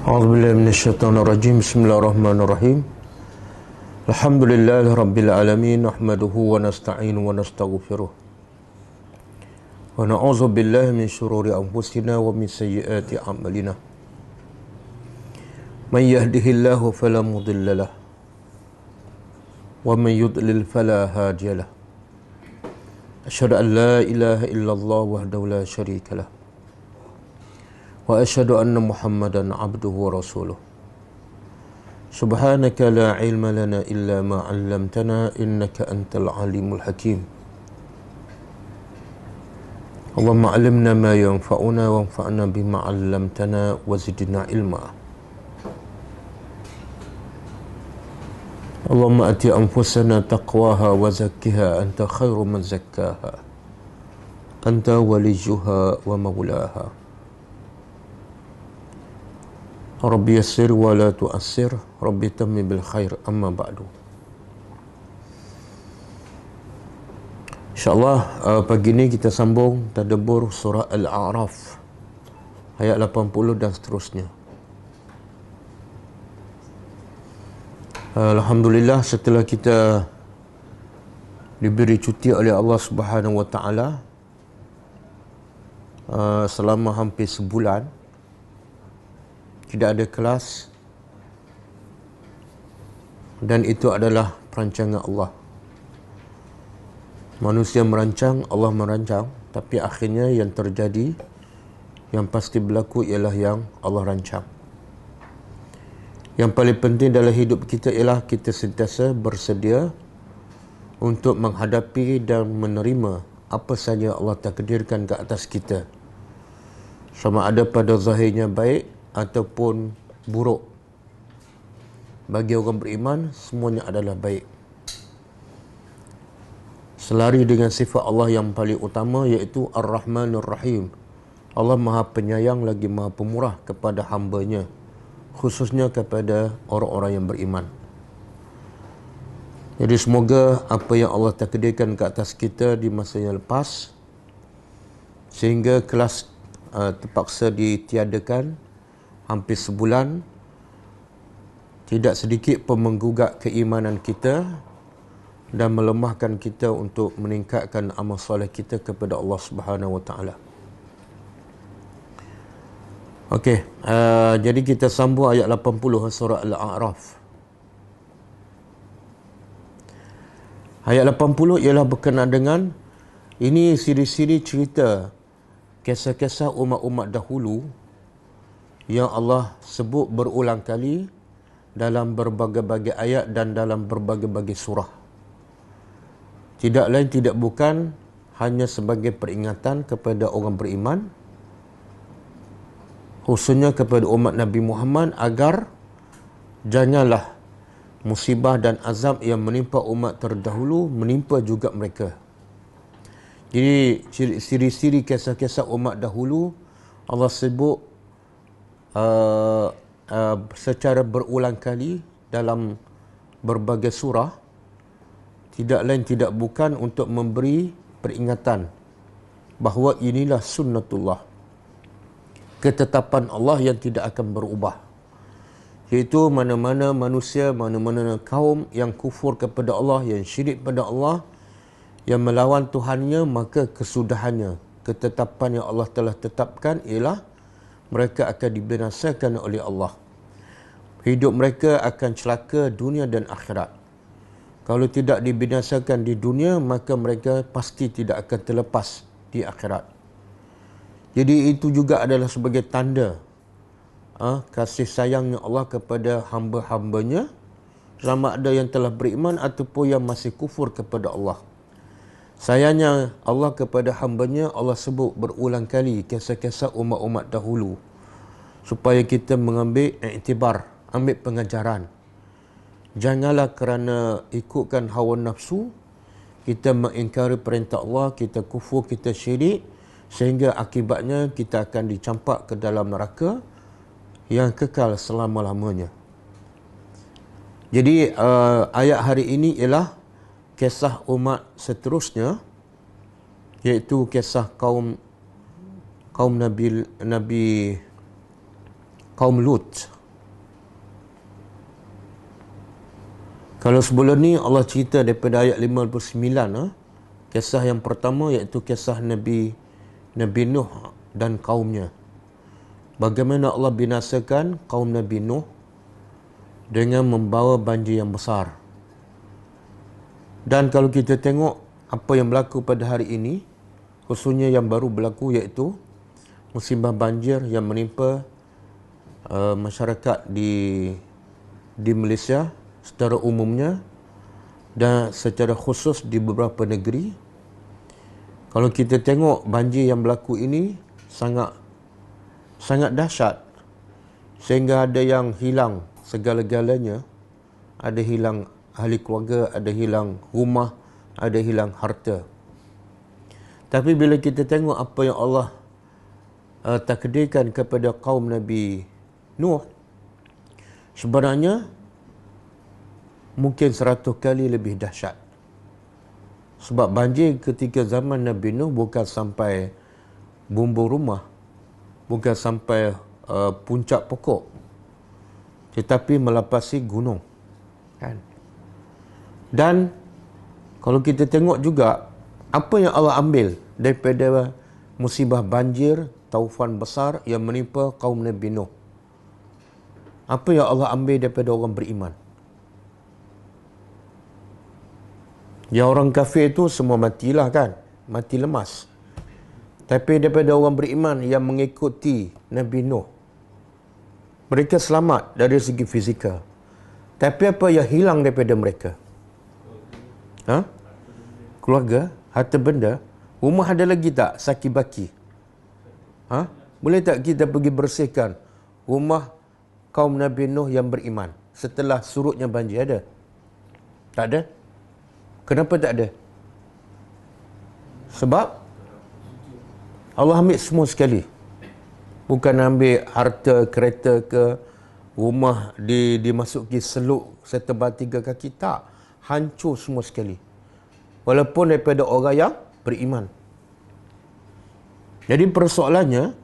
A'udzubillahi minasyaitonirrajim. Bismillahirrahmanirrahim. Alhamdulillahi rabbil alamin, nahmaduhu wa nasta'inu wa nastaghfiruh. Wa na'udzu billahi min syururi anfusina wa min sayyiati a'malina. Man yahdihillahu fala mudilla lahu wa man yudlil fala hadiya lahu. Asyhadu an la ilaha illallah wahdahu la syarika lahu. Wa asyhadu anna Muhammadan abduhu wa rasuluh. Subhanaka la ilma lana illa ma 'allamtana innaka antal alimul hakim. Allahumma 'allimna ma yanfa'una wanfa'na bima 'allamtana wa zidna ilma. Allahumma ati anfusana taqwaha wa zakkiha anta khairu man zakkaha. Anta waliyuha wa maulaha. Rabbi yassir wa la tu'assir, Rabbi tammi bil khair, amma ba'du. InsyaAllah pagi ini kita sambung tadabbur surah Al-A'raf ayat 80 dan seterusnya. Alhamdulillah, setelah kita diberi cuti oleh Allah Subhanahu wa taala selama hampir sebulan, tidak ada kelas, dan itu adalah perancangan Allah. Manusia merancang, Allah merancang, tapi akhirnya yang terjadi, yang pasti berlaku ialah yang Allah rancang. Yang paling penting dalam hidup kita ialah kita sentiasa bersedia untuk menghadapi dan menerima apa saja Allah takdirkan ke atas kita, sama ada pada zahirnya baik ataupun buruk. Bagi orang beriman, semuanya adalah baik. Selari dengan sifat Allah yang paling utama, iaitu Ar-Rahmanur Rahim. Allah Maha Penyayang lagi Maha Pemurah kepada hamba-Nya, khususnya kepada orang-orang yang beriman. Jadi semoga apa yang Allah takdirkan ke atas kita di masa yang lepas, sehingga kelas terpaksa ditiadakan hampir sebulan, tidak sedikit pun menggugat keimanan kita dan melemahkan kita untuk meningkatkan amal soleh kita kepada Allah Subhanahu wa taala. Okey, jadi kita sambung ayat 80 surah Al-A'raf. Ayat 80 ialah berkenaan dengan ini siri-siri cerita kisah-kisah umat-umat dahulu yang Allah sebut berulang kali dalam berbagai-bagai ayat dan dalam berbagai-bagai surah. Tidak lain tidak bukan hanya sebagai peringatan kepada orang beriman, khususnya kepada umat Nabi Muhammad, agar janganlah musibah dan azab yang menimpa umat terdahulu menimpa juga mereka. Jadi ciri-ciri kisah-kisah umat dahulu Allah sebut secara berulang kali dalam berbagai surah, tidak lain tidak bukan untuk memberi peringatan bahawa inilah sunnatullah, ketetapan Allah yang tidak akan berubah, iaitu mana-mana manusia, mana-mana kaum yang kufur kepada Allah, yang syirik pada Allah, yang melawan Tuhannya, maka kesudahannya, ketetapan yang Allah telah tetapkan ialah mereka akan dibinasakan oleh Allah. Hidup mereka akan celaka dunia dan akhirat. Kalau tidak dibinasakan di dunia, maka mereka pasti tidak akan terlepas di akhirat. Jadi itu juga adalah sebagai tanda kasih sayangnya Allah kepada hamba-hambanya, sama ada yang telah beriman ataupun yang masih kufur kepada Allah. Sayangnya Allah kepada hambanya, Allah sebut berulang kali kisah-kisah umat-umat dahulu, supaya kita mengambil iktibar, ambil pengajaran. Janganlah kerana ikutkan hawa nafsu, kita mengingkari perintah Allah, kita kufur, kita syirik, sehingga akibatnya kita akan dicampak ke dalam neraka yang kekal selama-lamanya. Jadi ayat hari ini ialah kisah umat seterusnya, iaitu kisah kaum Nabi kaum Lut Kalau sebelum ni Allah cerita daripada ayat 59, kisah yang pertama iaitu kisah Nabi Nuh dan kaumnya. Bagaimana Allah binasakan kaum Nabi Nuh dengan membawa banjir yang besar. Dan kalau kita tengok apa yang berlaku pada hari ini, khususnya yang baru berlaku iaitu musibah banjir yang menimpa masyarakat di Malaysia secara umumnya dan secara khusus di beberapa negeri. Kalau kita tengok banjir yang berlaku ini sangat dahsyat, sehingga ada yang hilang segala-galanya. Ada hilang ahli keluarga, ada hilang rumah, ada hilang harta. Tapi bila kita tengok apa yang Allah takdirkan kepada kaum Nabi Nuh, sebenarnya mungkin 100 kali lebih dahsyat. Sebab banjir ketika zaman Nabi Nuh bukan sampai bumbung rumah, bukan sampai puncak pokok, tetapi melapasi gunung, kan? Dan kalau kita tengok juga apa yang Allah ambil daripada musibah banjir, taufan besar yang menimpa kaum Nabi Nuh. Apa yang Allah ambil daripada orang beriman? Ya, orang kafir itu semua matilah, kan? Mati lemas. Tapi daripada orang beriman yang mengikuti Nabi Nuh, mereka selamat dari segi fizikal. Tapi apa yang hilang daripada mereka? Keluarga, harta benda, rumah ada lagi tak saki baki? Boleh tak kita pergi bersihkan rumah kaum Nabi Nuh yang beriman setelah surutnya banjir? Ada? Tak ada? Kenapa tak ada? Sebab Allah ambil semua sekali. Bukan ambil harta, kereta ke, rumah dimasuki seluk setebal 3 kaki. Tak. Hancur semua sekali. Walaupun daripada orang yang beriman. Jadi persoalannya,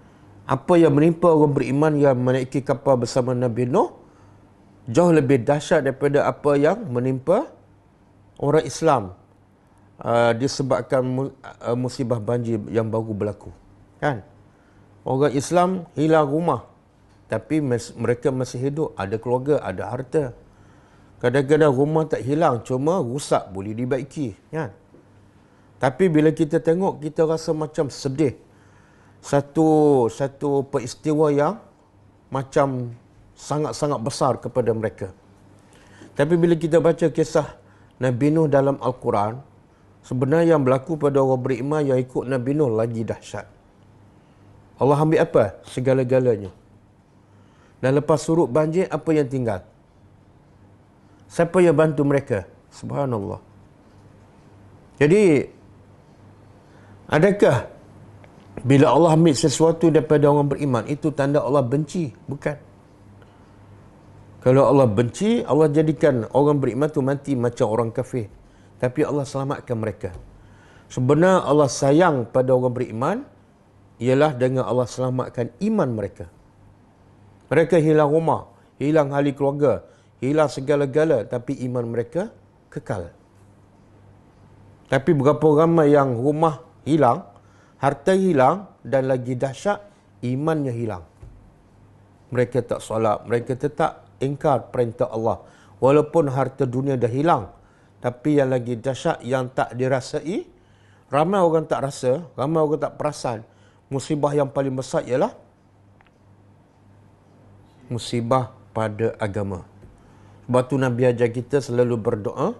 apa yang menimpa orang beriman yang menaiki kapal bersama Nabi Nuh jauh lebih dahsyat daripada apa yang menimpa orang Islam disebabkan musibah banjir yang baru berlaku, kan? Orang Islam hilang rumah, tapi mereka masih hidup, ada keluarga, ada harta. Kadang-kadang rumah tak hilang, cuma rusak, boleh dibaiki, kan? Tapi bila kita tengok, kita rasa macam sedih. Satu peristiwa yang macam sangat-sangat besar kepada mereka. Tapi bila kita baca kisah Nabi Nuh dalam Al-Quran, sebenarnya yang berlaku pada orang beriman yang ikut Nabi Nuh lagi dahsyat. Allah ambil apa? Segala-galanya. Dan lepas surut banjir, apa yang tinggal? Siapa yang bantu mereka? Subhanallah. Jadi, adakah bila Allah ambil sesuatu daripada orang beriman, itu tanda Allah benci? Bukan. Kalau Allah benci, Allah jadikan orang beriman tu mati macam orang kafir. Tapi Allah selamatkan mereka. Sebenarnya Allah sayang pada orang beriman ialah dengan Allah selamatkan iman mereka. Mereka hilang rumah, hilang ahli keluarga, hilang segala-gala, tapi iman mereka kekal. Tapi berapa ramai yang rumah hilang, harta hilang, dan lagi dahsyat, imannya hilang. Mereka tak solat, mereka tetap ingkar perintah Allah. Walaupun harta dunia dah hilang, tapi yang lagi dahsyat yang tak dirasai, ramai orang tak rasa, ramai orang tak perasan. Musibah yang paling besar ialah musibah pada agama. Sebab tu Nabi ajar kita selalu berdoa,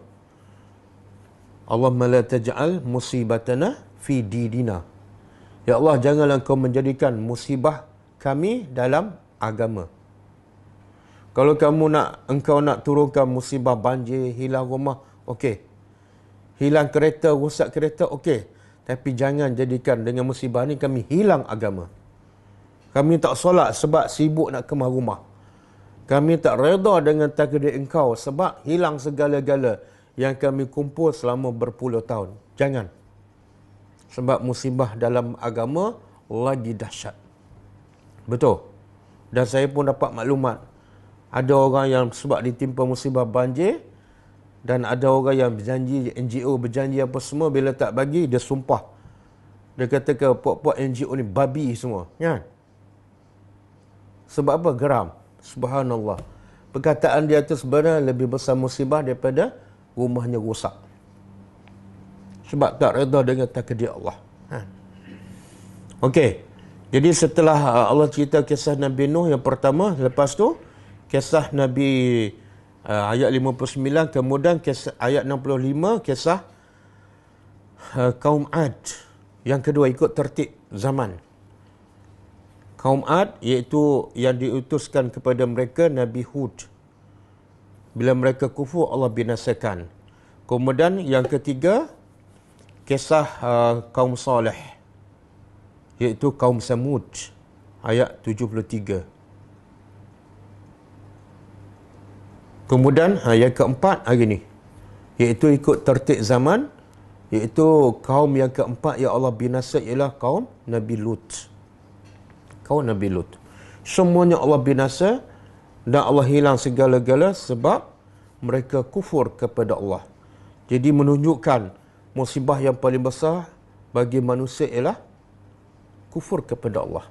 Allahumma la taj'al musibatana fi dinina. Ya Allah, janganlah kau menjadikan musibah kami dalam agama. Kalau engkau nak turunkan musibah banjir, hilang rumah, okey. Hilang kereta, rosak kereta, okey. Tapi jangan jadikan dengan musibah ni kami hilang agama. Kami tak solat sebab sibuk nak kemah rumah. Kami tak redha dengan takdir engkau sebab hilang segala-gala yang kami kumpul selama berpuluh tahun. Jangan. Sebab musibah dalam agama lagi dahsyat. Betul. Dan saya pun dapat maklumat. Ada orang yang sebab ditimpa musibah banjir, Dan ada orang yang berjanji, NGO berjanji apa semua, bila tak bagi, dia sumpah. Dia kata ke puak-puak NGO ni babi semua. Kan? Sebab apa? Geram. Subhanallah. Perkataan dia itu sebenarnya lebih besar musibah daripada rumahnya rosak. Sebab tak reda dengan takdir Allah. Okey. Jadi setelah Allah cerita kisah Nabi Nuh yang pertama, lepas tu kisah Nabi ayat 59, kemudian kisah, ayat 65 kisah kaum Ad. Yang kedua ikut tertib zaman. Kaum Ad iaitu yang diutuskan kepada mereka Nabi Hud. Bila mereka kufur, Allah binasakan. Kemudian yang ketiga kisah kaum Saleh, iaitu kaum Samud, ayat 73. Kemudian yang keempat hari ni, iaitu ikut tertib zaman, iaitu kaum yang keempat yang Allah binasa ialah kaum Nabi Lut. Kaum Nabi Lut. Semuanya Allah binasa dan Allah hilang segala-gala sebab mereka kufur kepada Allah. Jadi menunjukkan musibah yang paling besar bagi manusia ialah kufur kepada Allah.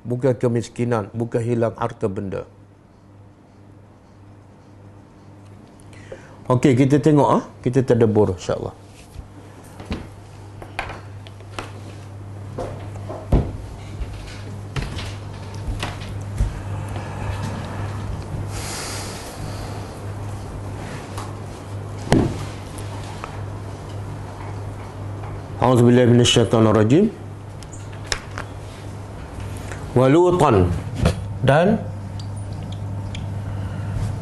Bukan kemiskinan, bukan hilang harta benda. Okey, kita tengok kita tadabbur insya-Allah. A'udzubillahi minasyaitonirrajim. Wa Lutan, dan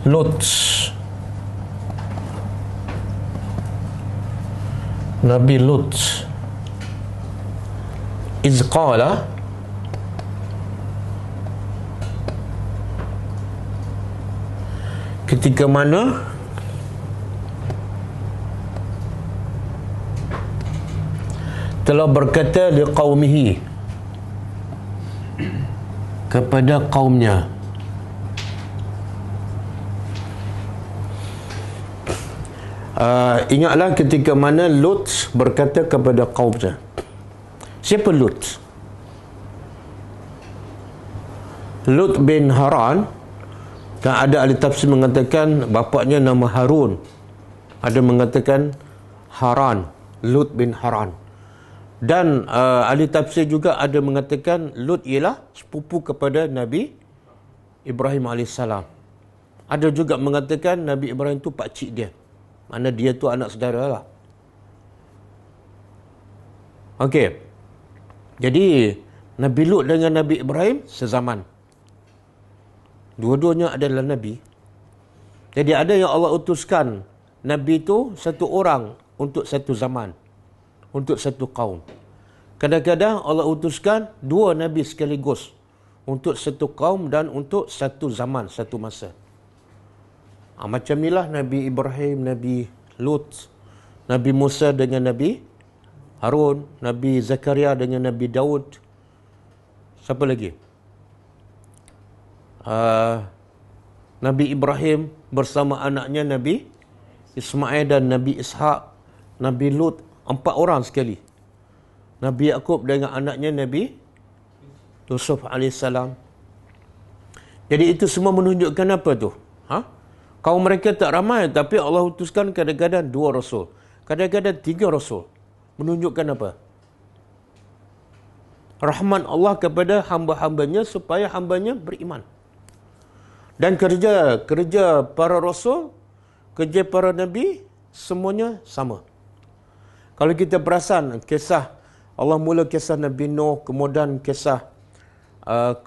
Lut. Nabi Lut. Iz qala, ketika mana telah berkata liqaumihi, kepada kaumnya. Ingatlah ketika mana Lut berkata kepada kaumnya. Siapa Lut? Lut bin Haran. Dan ada ahli tafsir mengatakan bapaknya nama Harun. Ada mengatakan Haran, Lut bin Haran. Dan ahli tafsir juga ada mengatakan Lut ialah sepupu kepada Nabi Ibrahim AS. Ada juga mengatakan Nabi Ibrahim tu pakcik dia. Mana dia tu anak saudara lah. Okey. Jadi Nabi Lut dengan Nabi Ibrahim sezaman. Dua-duanya adalah Nabi. Jadi ada yang Allah utuskan Nabi tu satu orang untuk satu zaman, untuk satu kaum. Kadang-kadang Allah utuskan dua Nabi sekaligus untuk satu kaum dan untuk satu zaman, satu masa. Macam inilah Nabi Ibrahim, Nabi Lut, Nabi Musa dengan Nabi Harun, Nabi Zakaria dengan Nabi Daud. Siapa lagi? Nabi Ibrahim bersama anaknya Nabi Ismail dan Nabi Ishaq. Nabi Lut, 4 orang sekali. Nabi Yaqub dengan anaknya Nabi Yusuf AS. Jadi itu semua menunjukkan apa tu? Kaum mereka tak ramai, tapi Allah utuskan kadang-kadang 2 rasul, kadang-kadang 3 rasul. Menunjukkan apa? Rahmat Allah kepada hamba-hambanya supaya hambanya beriman. Dan kerja para rasul, kerja para nabi, semuanya sama. Kalau kita perasan kisah, Allah mula kisah Nabi Nuh, kemudian kisah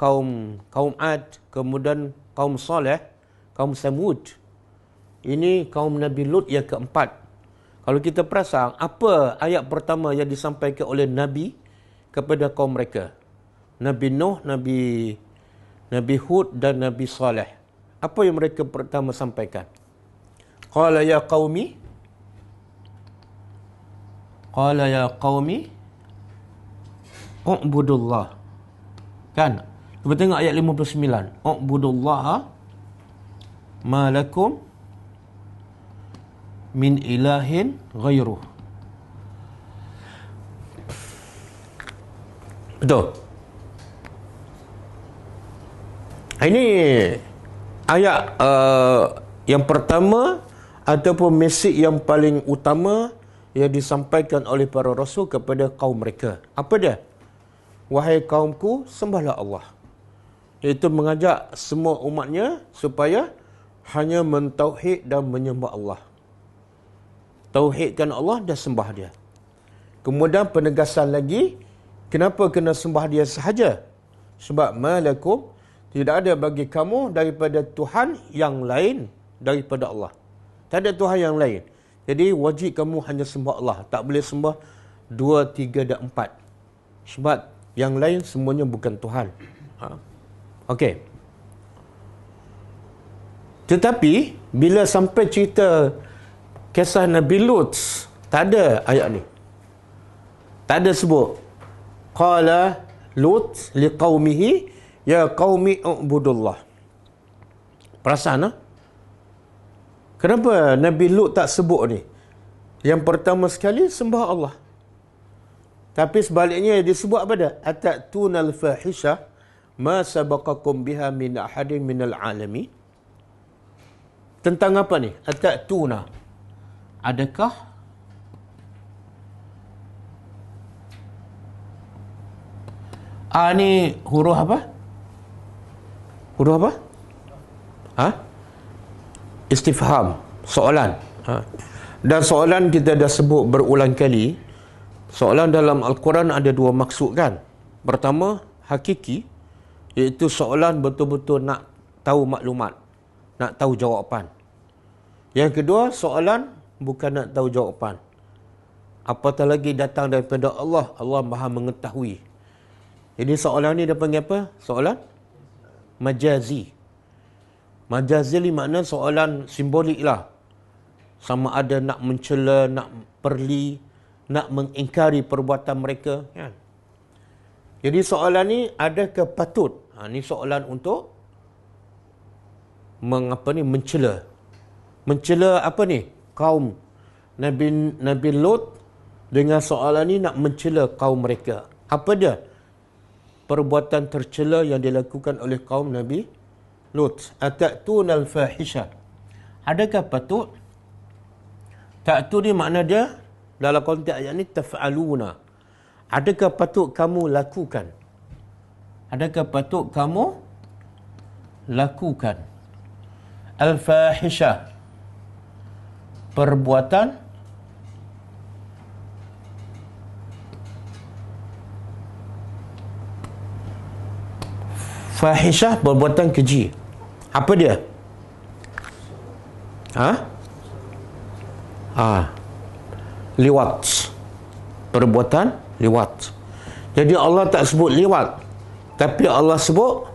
kaum Ad, kemudian kaum Saleh, kaum Samud. Ini kaum Nabi Lut yang keempat. Kalau kita perasan, apa ayat pertama yang disampaikan oleh Nabi kepada kaum mereka? Nabi Nuh, Nabi Hud dan Nabi Saleh. Apa yang mereka pertama sampaikan? Qala ya qaumi u'budullah. Kan? Cuba tengok ayat 59. U'budullaha ma lakum min ilahin ghairuh. Betul. Ini ayat yang pertama ataupun mesej yang paling utama yang disampaikan oleh para rasul kepada kaum mereka. Apa dia? Wahai kaumku, sembahlah Allah. Iaitu mengajak semua umatnya supaya hanya mentauhid dan menyembah Allah. Tauhidkan Allah dan sembah dia. Kemudian penegasan lagi, kenapa kena sembah dia sahaja? Sebab malakum, tidak ada bagi kamu daripada Tuhan yang lain daripada Allah. Tak ada Tuhan yang lain. Jadi wajib kamu hanya sembah Allah. Tak boleh sembah 2, 3 dan 4. Sebab yang lain semuanya bukan Tuhan. Okey. Tetapi bila sampai cerita kisah Nabi Lut, tak ada ayat ni. Tak ada sebut. Qala Lut liqaumihi ya qaumi ubudullah. Perasan kenapa Nabi Lut tak sebut ni? Yang pertama sekali sembah Allah. Tapi sebaliknya disebut apa dah? Atatuna al-fahisha ma sabaqakum biha min ahadin minal alamin. Tentang apa ni? Atatuna. Adakah ni huruf apa? Huruf apa? Istifham, soalan. Dan soalan kita dah sebut berulang kali. Soalan dalam Al-Quran ada dua maksud kan. Pertama, hakiki, iaitu soalan betul-betul nak tahu maklumat, nak tahu jawapan. Yang kedua, soalan bukan nak tahu jawapan. Apatah lagi datang daripada Allah, Allah Maha mengetahui. Jadi soalan ni dia panggil apa? Soalan majazi. Majazi ni makna soalan simbolik lah. Sama ada nak mencela, nak perli, nak mengingkari perbuatan mereka. Kan? Jadi soalan ni adakah patut? Ni soalan untuk mencela. Mencela apa ni? Kaum Nabi Lut dengan soalan ni nak mencela kaum mereka. Apa dia? Perbuatan tercela yang dilakukan oleh kaum Nabi Lut. Atatuna al-fahisha. Adakah patut? Ta'tu ni makna dia dalam konteks ayat ni taf'aluna. Adakah patut kamu lakukan? Adakah patut kamu lakukan al-fahisha, perbuatan fahisyah, perbuatan keji. Apa dia? Liwat. Perbuatan liwat. Jadi Allah tak sebut liwat, tapi Allah sebut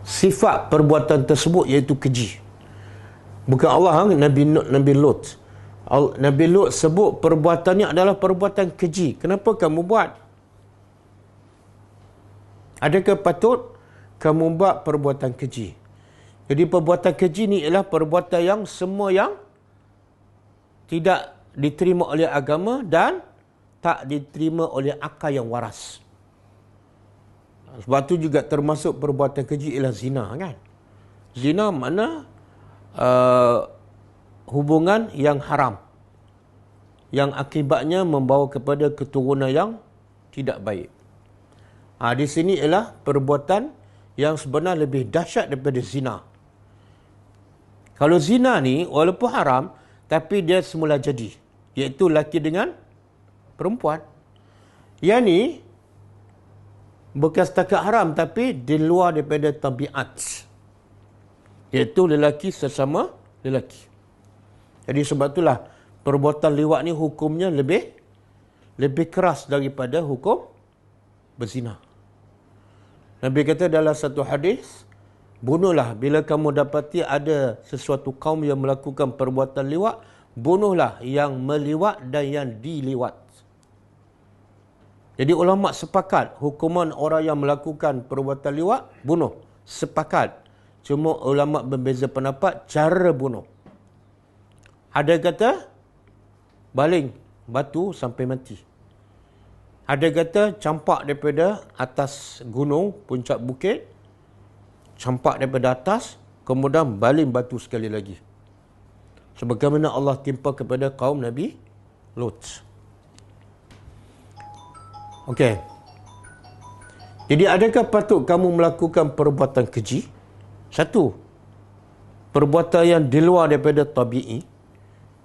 sifat perbuatan tersebut, iaitu keji. Bukan Allah, Nabi Lut. Nabi Lut sebut perbuatannya adalah perbuatan keji. Kenapa kamu buat? Adakah patut kamu buat perbuatan keji? Jadi perbuatan keji ni ialah perbuatan yang semua yang tidak diterima oleh agama dan tak diterima oleh akal yang waras. Sebab tu juga termasuk perbuatan keji ialah zina kan. Zina makna hubungan yang haram, yang akibatnya membawa kepada keturunan yang tidak baik. Di sini ialah perbuatan yang sebenarnya lebih dahsyat daripada zina. Kalau zina ni walaupun haram, tapi dia semula jadi, iaitu lelaki dengan perempuan. Yang ni bukan setakat haram, tapi di luar daripada tabiat, iaitu lelaki sesama lelaki. Jadi sebab itulah perbuatan liwat ni hukumnya lebih keras daripada hukum berzina. Nabi kata dalam satu hadis, bunuhlah bila kamu dapati ada sesuatu kaum yang melakukan perbuatan liwat, bunuhlah yang meliwat dan yang diliwat. Jadi ulama sepakat hukuman orang yang melakukan perbuatan liwat, bunuh. Sepakat. Cuma ulama berbeza pendapat cara bunuh. Ada kata baling batu sampai mati. Ada kata campak daripada atas gunung, puncak bukit, campak daripada atas, kemudian baling batu sekali lagi. Sebagaimana Allah timpa kepada kaum Nabi Lut. Okey. Jadi adakah patut kamu melakukan perbuatan keji? Satu, perbuatan yang di luar daripada tabi'i.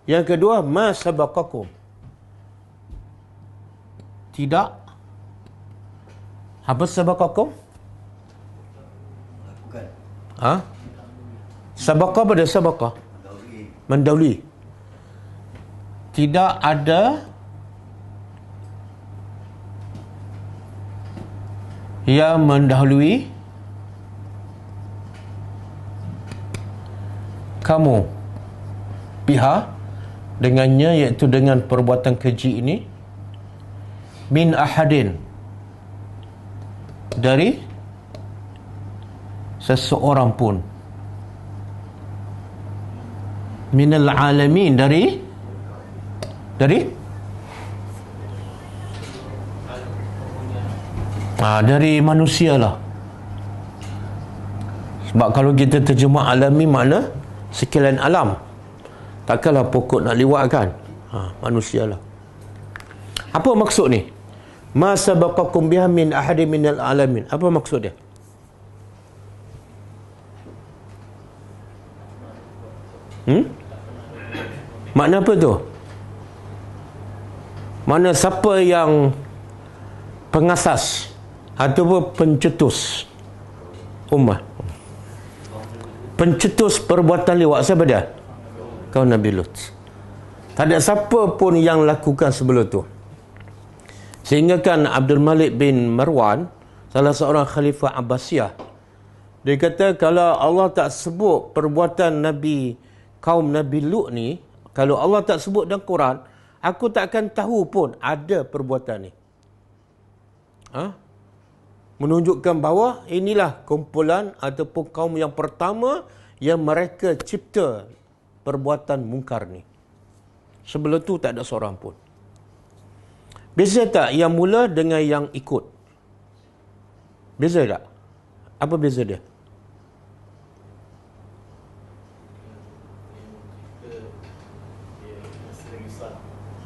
Yang kedua, ma sabaqakum. Tidak. Apa sabaqakum? Ha? Sabaqa pada sabaqa? Mendahului. Tidak ada yang mendahului kamu pihak dengannya, iaitu dengan perbuatan keji ini, min ahadin, dari seseorang pun, minal alamin, dari dari manusia lah. Sebab kalau kita terjemah alami makna sekalian alam. Takkanlah pokok nak liwat kan? Manusia lah. Apa maksud ni? Ma sabaqakum biha min ahadin minal alamin. Apa maksud dia? Makna apa tu? Makna siapa yang pengasas ataupun pencetus ummah, pencetus perbuatan liwat, siapa dia? Kaum Nabi Lut. Tak ada siapa pun yang lakukan sebelum tu. Sehingga kan Abdul Malik bin Marwan, salah seorang khalifah Abbasiyah, dia kata kalau Allah tak sebut perbuatan Nabi kaum Nabi Lut ni, kalau Allah tak sebut dalam Quran, aku tak akan tahu pun ada perbuatan ni. Menunjukkan bahawa inilah kumpulan ataupun kaum yang pertama yang mereka cipta perbuatan mungkar ni. Sebelum tu tak ada seorang pun. Beza tak yang mula dengan yang ikut? Beza tak? Apa beza dia?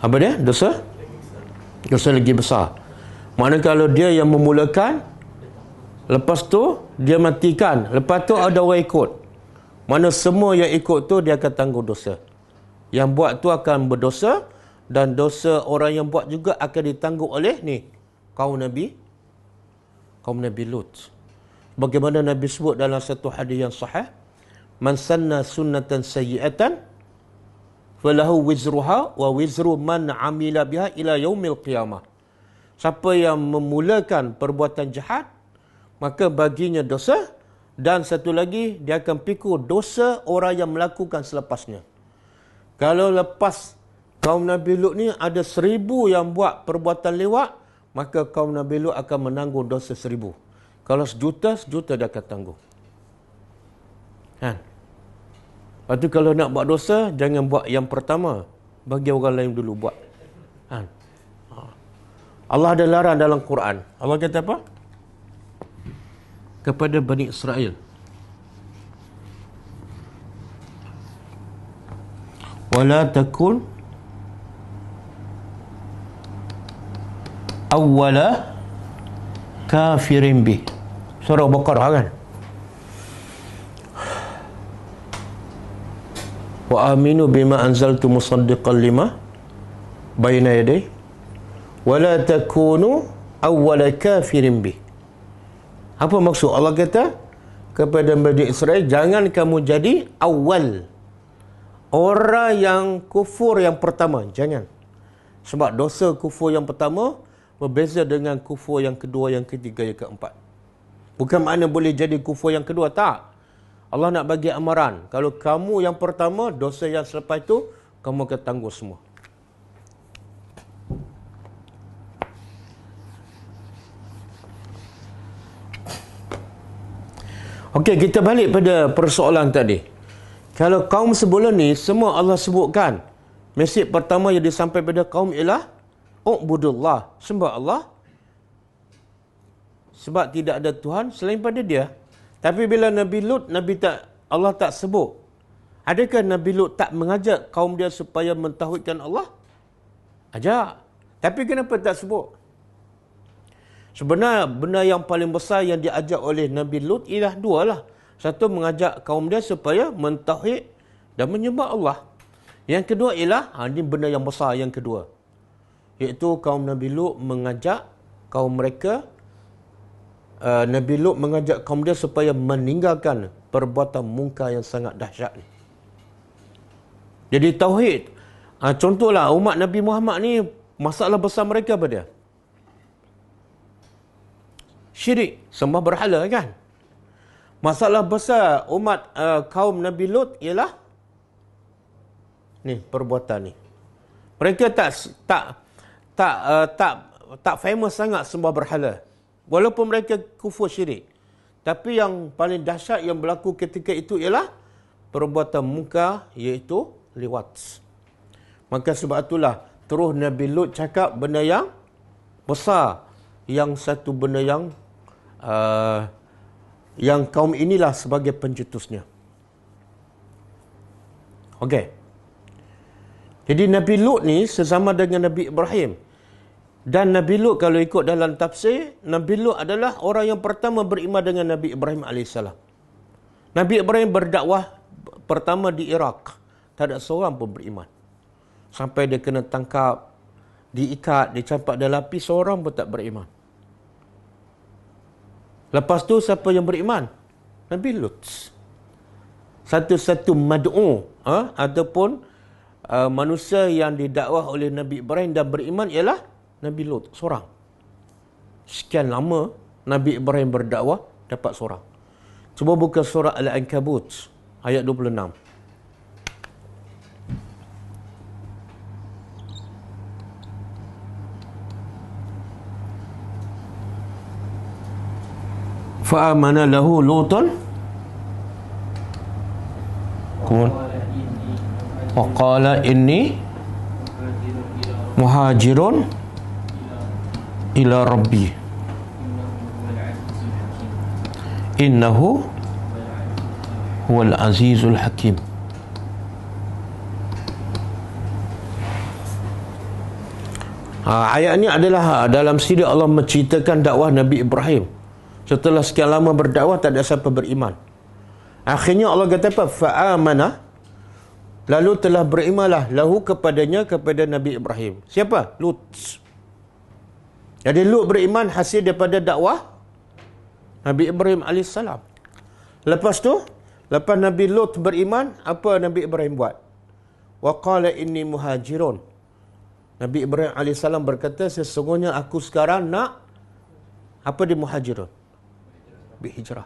Apa dia? Dosa? Dosa lagi besar. Maknanya kalau dia yang memulakan, lepas tu dia matikan, lepas tu ada orang ikut, mana semua yang ikut tu dia akan tanggung dosa. Yang buat tu akan berdosa, dan dosa orang yang buat juga akan ditanggung oleh ni kaum Nabi Lut. Bagaimana Nabi sebut dalam satu hadis yang sahih, man sanna sunnatan sayyi'atan falahu wizruha wa wizru man amila biha ila yaumil qiyamah. Siapa yang memulakan perbuatan jahat, maka baginya dosa, dan satu lagi dia akan pikul dosa orang yang melakukan selepasnya. Kalau lepas kaum Nabi Lut ni ada 1000 yang buat perbuatan lewat, maka kaum Nabi Lut akan menanggung dosa 1000. Kalau sejuta dia akan tanggung. Kan? Lepas tu kalau nak buat dosa, jangan buat yang pertama, bagi orang lain dulu buat. Kan? Allah ada larang dalam Quran. Allah kata apa? Kepada Bani Israel, wala takun awwala kafirin bih. Surah Baqarah kan? Wa aminu bima anzaltu musaddiqan lima bayna yaday wala takunu awwala kafirin bih. Apa maksud? Allah kata kepada Bani Israel, jangan kamu jadi awal, orang yang kufur yang pertama. Jangan. Sebab dosa kufur yang pertama berbeza dengan kufur yang kedua, yang ketiga, yang keempat. Bukan makna boleh jadi kufur yang kedua, tak. Allah nak bagi amaran, kalau kamu yang pertama, dosa yang selepas itu kamu akan tanggung semua. Okey, kita balik pada persoalan tadi. Kalau kaum sebelum ni semua Allah sebutkan Mesej pertama yang disampaikan pada kaum ialah U'budullah, sembah Allah. Sebab tidak ada Tuhan selain pada dia. Tapi bila Nabi Lut, Allah tak sebut. Adakah Nabi Lut tak mengajak kaum dia supaya mentauhidkan Allah? Ajak. Tapi kenapa tak sebut? Sebenarnya benda yang paling besar yang diajak oleh Nabi Lut ialah dua lah. Satu, mengajak kaum dia supaya mentauhid dan menyembah Allah. Yang kedua ialah, ini benda yang besar yang kedua. Iaitu kaum Nabi Lut mengajak kaum mereka, Nabi Lut mengajak kaum dia supaya meninggalkan perbuatan mungkar yang sangat dahsyat ni. Jadi tauhid, contohlah umat Nabi Muhammad ni, masalah besar mereka apa dia? Syirik, sembah berhala kan? Masalah besar umat kaum Nabi Lut ialah ni, perbuatan ni. Mereka tak famous sangat sembah berhala. Walaupun mereka kufur syirik. Tapi yang paling dahsyat yang berlaku ketika itu ialah perbuatan mungkar, iaitu liwat. Maka sebab itulah terus Nabi Lut cakap benda yang besar. Yang satu benda yang kaum inilah sebagai pencetusnya. Okey. Jadi Nabi Lut ni sesama dengan Nabi Ibrahim. Dan Nabi Lut kalau ikut dalam tafsir, Nabi Lut adalah orang yang pertama beriman dengan Nabi Ibrahim AS. Nabi Ibrahim berdakwah pertama di Iraq. Tak ada seorang pun beriman. Sampai dia kena tangkap, diikat, dicampak dalam api, seorang pun tak beriman. Lepas tu siapa yang beriman? Nabi Lut. Satu-satu mad'u ataupun manusia yang didakwah oleh Nabi Ibrahim dan beriman ialah Nabi Lut, seorang. Sekian lama Nabi Ibrahim berdakwah, dapat seorang. Cuba buka surah Al-Ankabut ayat 26. Fa'amana lahu Lutun wa qala inni muhajirun ila rabbi innahu huwal azizul hakim. Ayat ini adalah dalam siri Allah menceritakan dakwah Nabi Ibrahim. Setelah sekian lama berdakwah, tak ada siapa beriman. Akhirnya Allah kata apa? Fa'amana, lalu telah berimanlah lahu kepadanya, kepada Nabi Ibrahim. Siapa? Lut. Jadi Lut beriman hasil daripada dakwah Nabi Ibrahim AS. Lepas tu, lepas Nabi Lut beriman, apa Nabi Ibrahim buat? Wa qala inni muhajirun. Nabi Ibrahim AS berkata, sesungguhnya aku sekarang nak apa dia muhajirun? Berhijrah.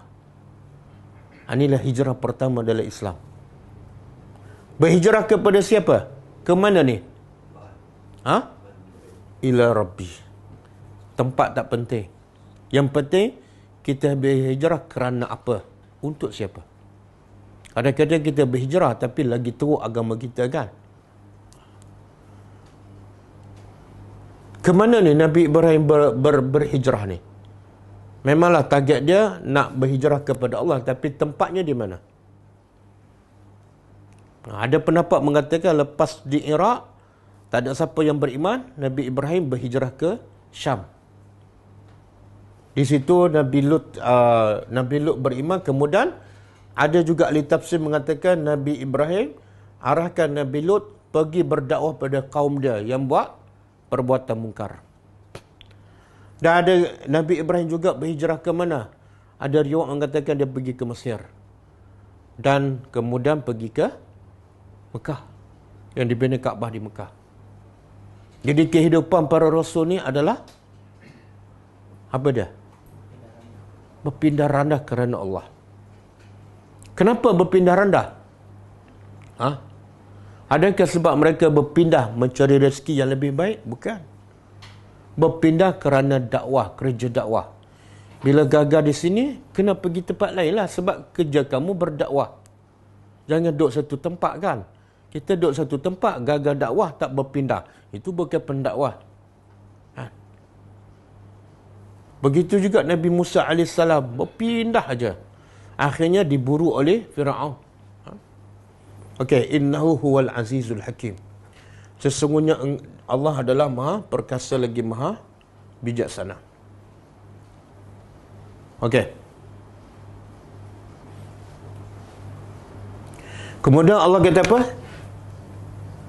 Inilah hijrah pertama dalam Islam. Berhijrah kepada siapa? Ke mana ni? Ila Rabbi. Tempat tak penting. Yang penting, kita berhijrah kerana apa? Untuk siapa? Kadang-kadang kita berhijrah tapi lagi teruk agama kita kan? Kemana ni Nabi Ibrahim berhijrah ni? Memanglah target dia nak berhijrah kepada Allah, tapi tempatnya di mana? Ada pendapat mengatakan lepas di Iraq, tak ada siapa yang beriman, Nabi Ibrahim berhijrah ke Syam. Di situ Nabi Lut beriman. Kemudian ada juga ahli tafsir mengatakan Nabi Ibrahim arahkan Nabi Lut pergi berdakwah pada kaum dia yang buat perbuatan mungkar. Dan ada Nabi Ibrahim juga berhijrah ke mana? Ada riwayat mengatakan dia pergi ke Mesir. Dan kemudian pergi ke Mekah. Yang dibina Kaabah di Mekah. Jadi kehidupan para rasul ni adalah apa dia? Berpindah randah kerana Allah. Kenapa berpindah randah? Adakah sebab mereka berpindah mencari rezeki yang lebih baik? Bukan. Berpindah kerana dakwah, kerja dakwah. Bila gagal di sini, kena pergi tempat lain lah. Sebab kerja kamu berdakwah. Jangan duduk satu tempat kan. Kita duduk satu tempat, gagal dakwah tak berpindah. Itu bukan pendakwah. Begitu juga Nabi Musa AS berpindah aja. Akhirnya diburu oleh Firaun. Okey, innahu huwal azizul hakim. Sesungguhnya Allah adalah maha perkasa lagi maha bijaksana. Okey. Kemudian Allah kata apa?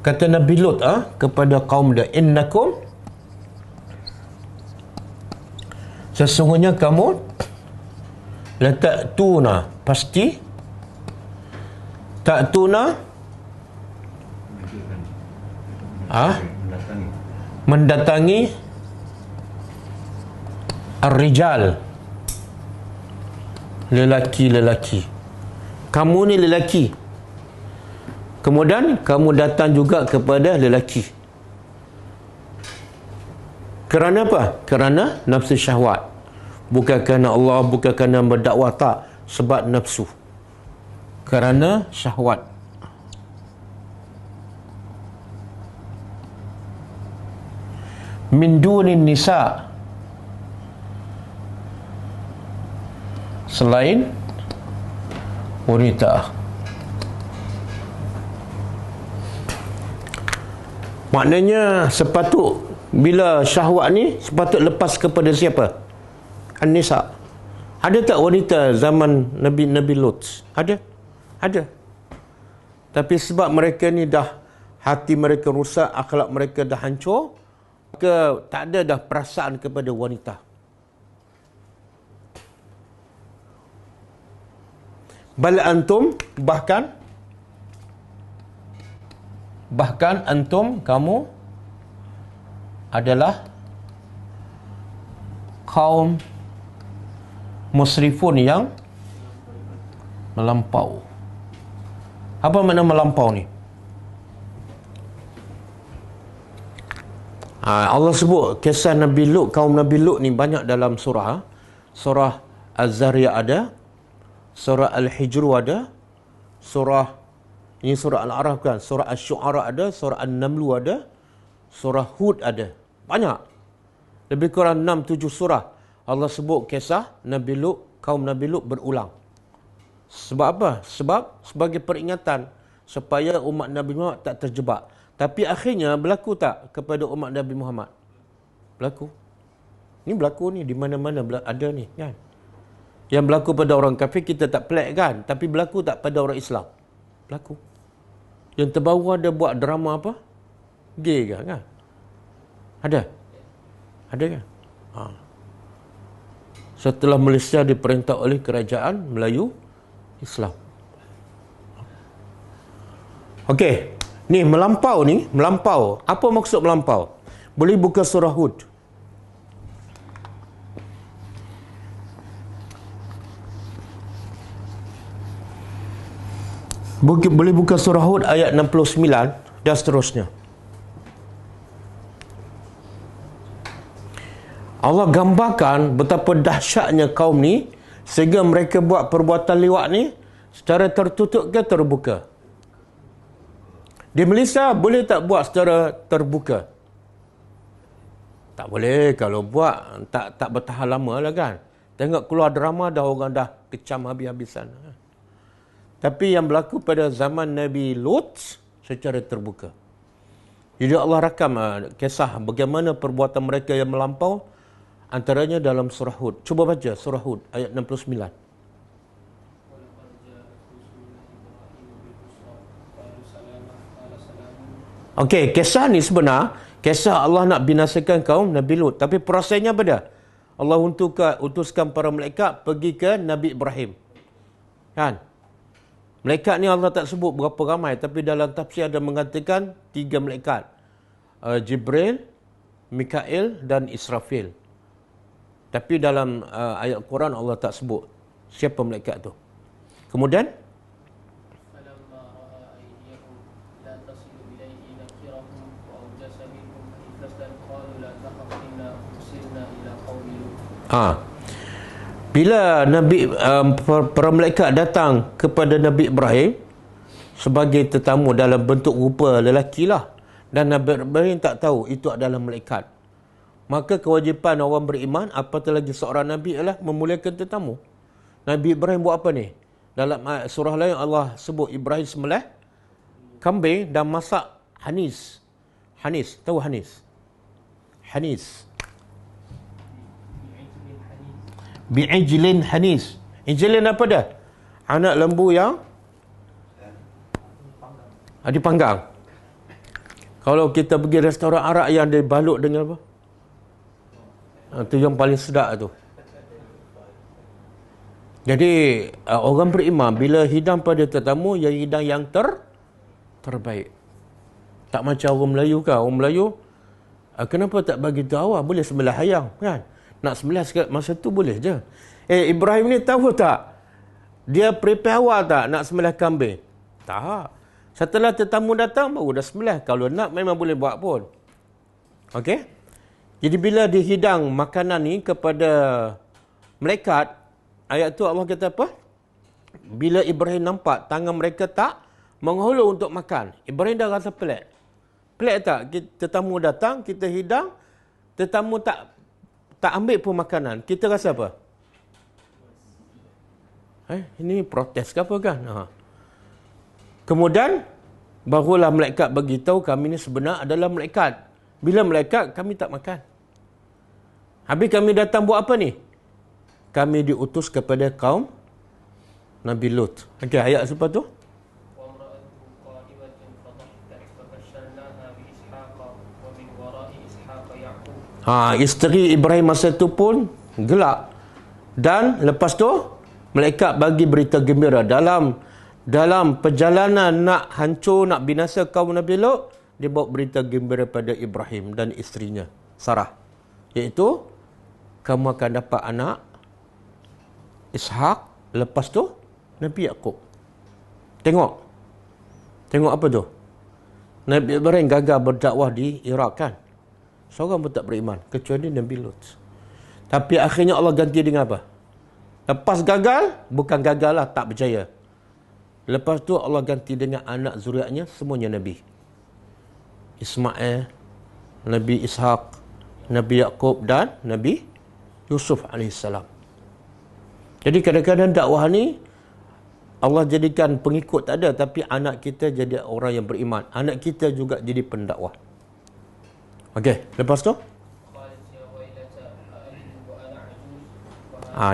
Kata Nabi Lut kepada kaum dia, innakum, sesungguhnya kamu la ta'tuna, pasti ta'tuna mendatangi ar-rijal, lelaki-lelaki. Kamu ni lelaki, kemudian kamu datang juga kepada lelaki. Kerana apa? Kerana nafsu syahwat. Bukan kerana Allah, bukan kerana berdakwah, tak. Sebab nafsu. Kerana syahwat. Min dunin nisa, selain wanita. Maknanya sepatut bila syahwat ni sepatut lepas kepada siapa? An-nisa. Ada tak wanita zaman Nabi Lut? Ada. Tapi sebab mereka ni dah, hati mereka rusak, akhlak mereka dah hancur, maka tak ada dah perasaan kepada wanita. Bal antum, bahkan antum, kamu adalah kaum musrifun yang melampau. Apa makna melampau ni? Allah sebut kisah Nabi Lut, kaum Nabi Lut ni banyak dalam surah. Surah Az-Zariyat ada, surah Al-Hijr ada, surah Al-A'raf kan, surah Asy-Syu'ara ada, surah An-Naml ada, surah Hud ada. Banyak. Lebih kurang 6-7 surah Allah sebut kisah Nabi Lut, kaum Nabi Lut berulang. Sebab apa? Sebab sebagai peringatan supaya umat Nabi Muhammad tak terjebak. Tapi akhirnya berlaku tak kepada umat Nabi Muhammad? Berlaku. Ni berlaku ni, di mana-mana ada ni kan. Yang berlaku pada orang kafir kita tak pelik kan, tapi berlaku tak pada orang Islam? Berlaku. Yang terbaru ada buat drama apa? Gay kan? Ada kan? Setelah Malaysia diperintah oleh kerajaan Melayu Islam. Okey, ni melampau ni, melampau. Apa maksud melampau? Boleh buka surah Hud. Boleh buka surah Hud ayat 69 dan seterusnya. Allah gambarkan betapa dahsyatnya kaum ni sehingga mereka buat perbuatan liwat ni secara tertutup ke terbuka. Di Malaysia boleh tak buat secara terbuka? Tak boleh. Kalau buat tak bertahan lama lah kan. Tengok keluar drama dah orang dah kecam habis-habisan. Tapi yang berlaku pada zaman Nabi Lut secara terbuka. Jadi Allah rakam kisah bagaimana perbuatan mereka yang melampau, antaranya dalam surah Hud. Cuba baca surah Hud ayat 69. Okey, kisah ni sebenar kisah Allah nak binasakan kaum Nabi Lut, tapi prosesnya apa dia? Allah utuskan para malaikat pergi ke Nabi Ibrahim. Kan? Malaikat ni Allah tak sebut berapa ramai, tapi dalam tafsir ada mengatakan 3 malaikat. Jibril, Mikail dan Israfil. Tapi dalam ayat Quran Allah tak sebut siapa malaikat tu. Kemudian bila Nabi para malaikat datang kepada Nabi Ibrahim, sebagai tetamu dalam bentuk rupa lelaki lah. Dan Nabi Ibrahim tak tahu itu adalah malaikat. Maka kewajipan orang beriman, apatah lagi seorang Nabi, adalah memuliakan tetamu. Nabi Ibrahim buat apa ni? Dalam surah lain Allah sebut Ibrahim sembelih kambing dan masak hanis. Hanis, tahu hanis? Hanis. Bi'ijlin hanis. Ijlin apa dah? Anak lembu yang dipanggang. Kalau kita pergi restoran Arab yang dibalut dengan apa? Itu yang paling sedap tu. Jadi orang beriman bila hidang pada tetamu, yang hidang yang terbaik. Tak macam orang Melayu kan? Orang Melayu kenapa tak bagi tahu awal? Boleh sembelih ayam kan? Nak sembelih masa tu boleh je. Ibrahim ni tahu tak? Dia prepare awal tak nak sembelih kambing? Tak. Setelah tetamu datang baru dah sembelih. Kalau nak memang boleh buat pun. Okey? Jadi bila dihidang makanan ni kepada malaikat, ayat tu Allah kata apa? Bila Ibrahim nampak tangan mereka tak menghulur untuk makan, Ibrahim dah rasa pelik. Pelik tak? Tetamu datang, kita hidang, tetamu tak ambil pun makanan. Kita rasa apa? Ini protes ke apa kan? Kemudian barulah malaikat bagi tahu kami ni sebenar adalah malaikat. Bila malaikat, kami tak makan. Habis kami datang buat apa ni? Kami diutus kepada kaum Nabi Lut. Okey, ayat lepas tu. Isteri Ibrahim masa tu pun gelak. Dan lepas tu malaikat bagi berita gembira dalam perjalanan nak hancur, nak binasa kaum Nabi Lut, dia bawa berita gembira pada Ibrahim dan isterinya Sarah, iaitu kamu akan dapat anak Ishak, lepas tu Nabi Yaqub. Tengok apa tu? Nabi Ibrahim gagal berdakwah di Iraq kan? Seorang pun tak beriman kecuali Nabi Lut. Tapi akhirnya Allah ganti dengan apa? Lepas gagal, bukan gagal lah, tak berjaya. Lepas tu Allah ganti dengan anak zuriatnya semuanya Nabi. Ismail, Nabi Ishak, Nabi Yaqub dan Nabi Yusuf AS. Jadi kadang-kadang dakwah ni Allah jadikan pengikut tak ada, tapi anak kita jadi orang yang beriman. Anak kita juga jadi pendakwah. Okey, lepas tu?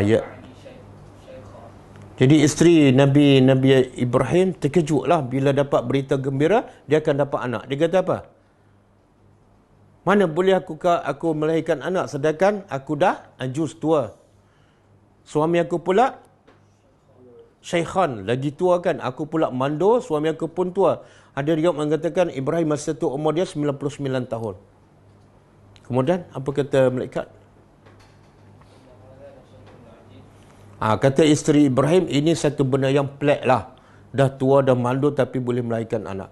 Ya. Jadi isteri Nabi Ibrahim terkejutlah bila dapat berita gembira dia akan dapat anak. Dia kata apa? Mana boleh aku melahirkan anak sedangkan aku dah ajuz tua. Suami aku pula syaikhan, lagi tua kan. Aku pula mandor, suami aku pun tua. Ada dia mengatakan Ibrahim masa tu umur dia 99 tahun. Kemudian apa kata malaikat? Kata isteri Ibrahim, ini satu benda yang pelik lah. Dah tua, dah mandul tapi boleh melahirkan anak.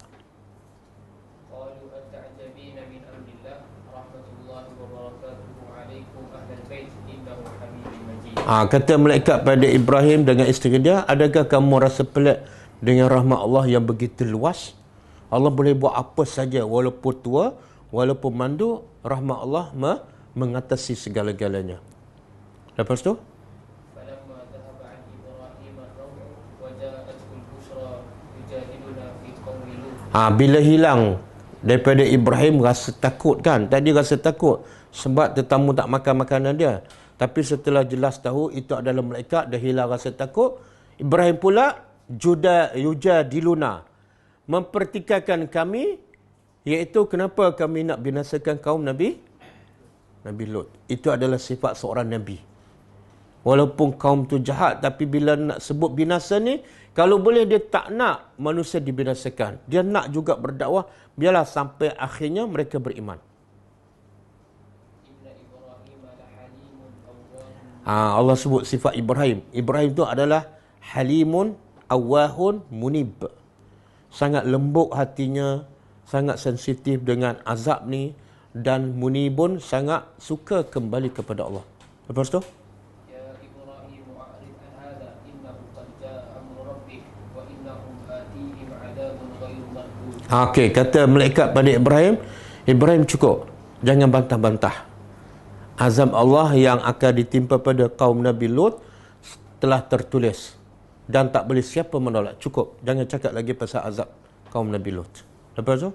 Kata malaikat pada Ibrahim dengan isteri dia, adakah kamu rasa pelik dengan rahmat Allah yang begitu luas? Allah boleh buat apa saja walaupun tua, walaupun mandu, rahmat Allah mengatasi segala-galanya. Lepas tu? Bila hilang daripada Ibrahim rasa takut kan. Tadi rasa takut sebab tetamu tak makan makanan dia. Tapi setelah jelas tahu itu adalah malaikat, dah hilang rasa takut. Ibrahim pula yuja diluna, mempertikaikan kami, iaitu kenapa kami nak binasakan kaum Nabi Lut. Itu adalah sifat seorang Nabi. Walaupun kaum tu jahat, tapi bila nak sebut binasa ni, kalau boleh dia tak nak manusia dibinasakan. Dia nak juga berdakwah, biarlah sampai akhirnya mereka beriman. Allah sebut sifat Ibrahim. Ibrahim tu adalah halimun, awahun, munib. Sangat lembut hatinya, sangat sensitif dengan azab ni, dan munibun, sangat suka kembali kepada Allah. Lepas tu? Okey, kata malaikat pada Ibrahim, Ibrahim cukup. Jangan bantah-bantah. Azab Allah yang akan ditimpa pada kaum Nabi Lut telah tertulis. Dan tak boleh siapa menolak. Cukup. Jangan cakap lagi pasal azab kaum Nabi Lut. Lepas tu?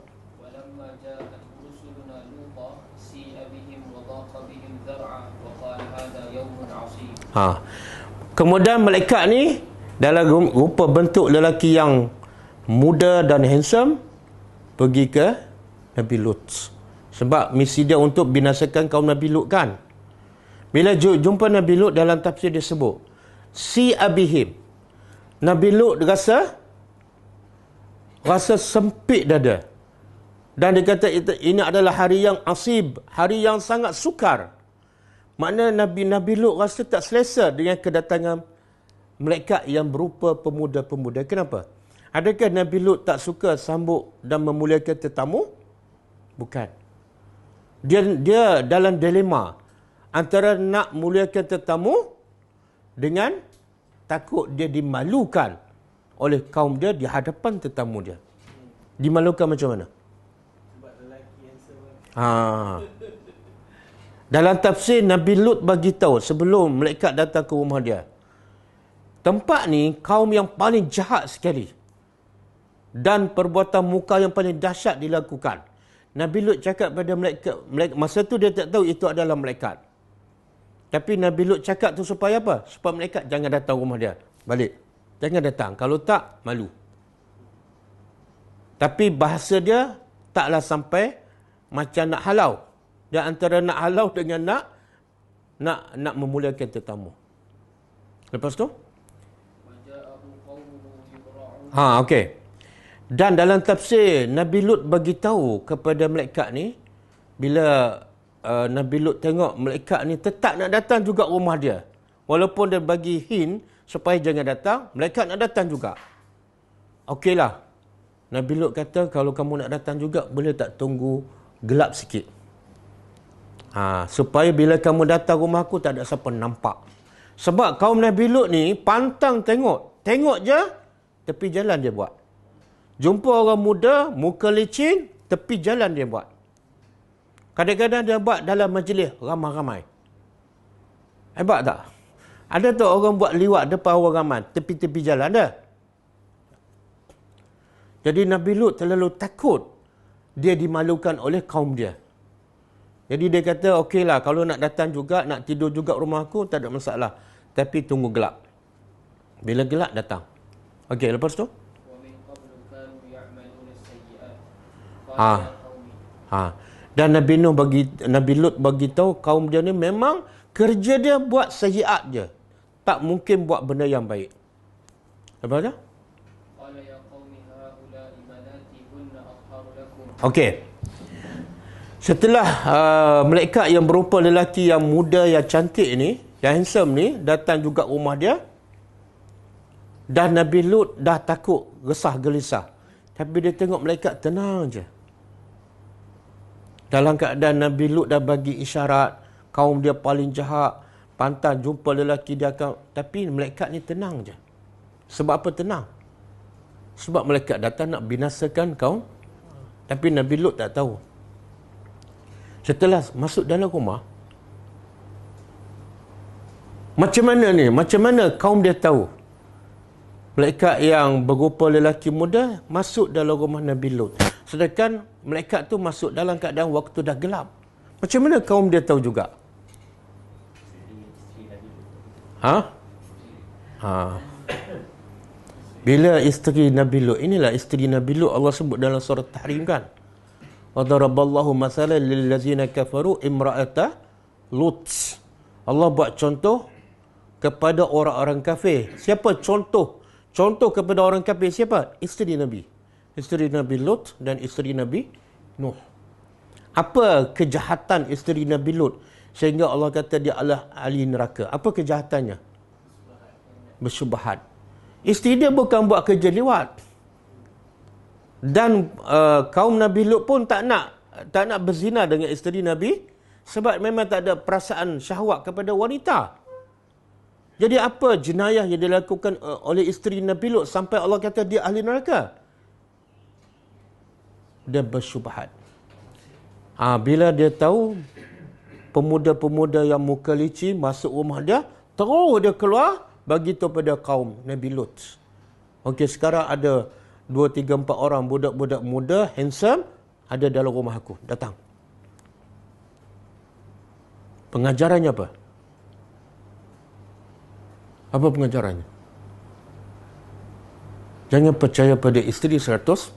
Kemudian malaikat ni dalam rupa bentuk lelaki yang muda dan handsome pergi ke Nabi Lut. Sebab misi dia untuk binasakan kaum Nabi Lut kan. Bila jumpa Nabi Lut dalam tafsir dia sebut si abihim. Nabi Lut rasa sempit dada. Dan dia kata ini adalah hari yang asib, hari yang sangat sukar. Makna Nabi Lut rasa tak selesa dengan kedatangan malaikat yang berupa pemuda-pemuda. Kenapa? Adakah Nabi Lut tak suka sambut dan memuliakan tetamu? Bukan. Dia dalam dilema antara nak muliakan tetamu dengan takut dia dimalukan oleh kaum dia di hadapan tetamu dia. Dimalukan macam mana? Sebab lelaki handsome. Dalam tafsir Nabi Lut bagi tahu sebelum malaikat datang ke rumah dia. Tempat ni kaum yang paling jahat sekali. Dan perbuatan muka yang paling dahsyat dilakukan. Nabi Lut cakap pada malaikat, masa tu dia tak tahu itu adalah malaikat. Tapi Nabi Lut cakap tu supaya apa? Supaya malaikat jangan datang rumah dia. Balik. Jangan datang. Kalau tak, malu. Tapi bahasa dia taklah sampai macam nak halau. Dia antara nak halau dengan nak memuliakan tetamu. Lepas tu? Okey. Dan dalam tafsir Nabi Lut bagi tahu kepada malaikat ni bila Nabi Lut tengok malaikat ni tetap nak datang juga rumah dia. Walaupun dia bagi hint supaya jangan datang, malaikat nak datang juga. Okeylah. Nabi Lut kata kalau kamu nak datang juga boleh tak tunggu gelap sikit. Supaya bila kamu datang rumah aku tak ada siapa nampak. Sebab kaum Nabi Lut ni pantang tengok. Tengok je tepi jalan dia buat. Jumpa orang muda, muka licin, tepi jalan dia buat. Kadang-kadang dia buat dalam majlis ramai-ramai. Hebat tak? Ada tak orang buat liwat depan orang ramai, tepi-tepi jalan dah. Jadi Nabi Lut terlalu takut dia dimalukan oleh kaum dia. Jadi dia kata, okeylah kalau nak datang juga, nak tidur juga rumah aku, tak ada masalah. Tapi tunggu gelap. Bila gelap datang. Okey, lepas tu? Dan Nabi Lut bagi tahu kaum dia ni memang kerja dia buat sayyiat je. Tak mungkin buat benda yang baik. Lepas tu? Okey. Setelah malaikat yang berupa lelaki yang muda, yang cantik ni, yang handsome ni, datang juga rumah dia. Dan Nabi Lut dah takut, resah, gelisah. Tapi dia tengok malaikat tenang je. Dalam keadaan Nabi Lut dah bagi isyarat, kaum dia paling jahat, pantang jumpa lelaki dia akan... Tapi malaikat ni tenang je. Sebab apa tenang? Sebab malaikat datang nak binasakan kaum. Tapi Nabi Lut tak tahu. Setelah masuk dalam rumah, macam mana ni? Macam mana kaum dia tahu? Malaikat yang berupa lelaki muda masuk dalam rumah Nabi Lut. Sedangkan malaikat tu masuk dalam keadaan waktu dah gelap. Macam mana kaum dia tahu juga? Bila isteri Nabi Lut, inilah isteri Nabi Lut Allah sebut dalam surah Tahrim kan? Wa daraballahu masalan lil ladzina kafaru imra'ata Lut. Allah buat contoh kepada orang-orang kafir. Siapa contoh? Contoh kepada orang kafir siapa? Isteri Nabi. Isteri Nabi Lut dan isteri Nabi Nuh. Apa kejahatan isteri Nabi Lut sehingga Allah kata dia adalah ahli neraka? Apa kejahatannya? Bersyubhat. Isteri dia bukan buat kerja liwat. Dan kaum Nabi Lut pun tak nak berzina dengan isteri Nabi sebab memang tak ada perasaan syahwat kepada wanita. Jadi apa jenayah yang dilakukan oleh isteri Nabi Lut sampai Allah kata dia ahli neraka? dia bersyubhat. Bila dia tahu pemuda-pemuda yang muka licin masuk rumah dia, terus dia keluar bagi tahu pada kaum Nabi Lut. Okey, sekarang ada 2, 3, 4 orang budak-budak muda, handsome, ada dalam rumah aku. Datang. Pengajarannya apa? Apa pengajarannya? Jangan percaya pada isteri 100.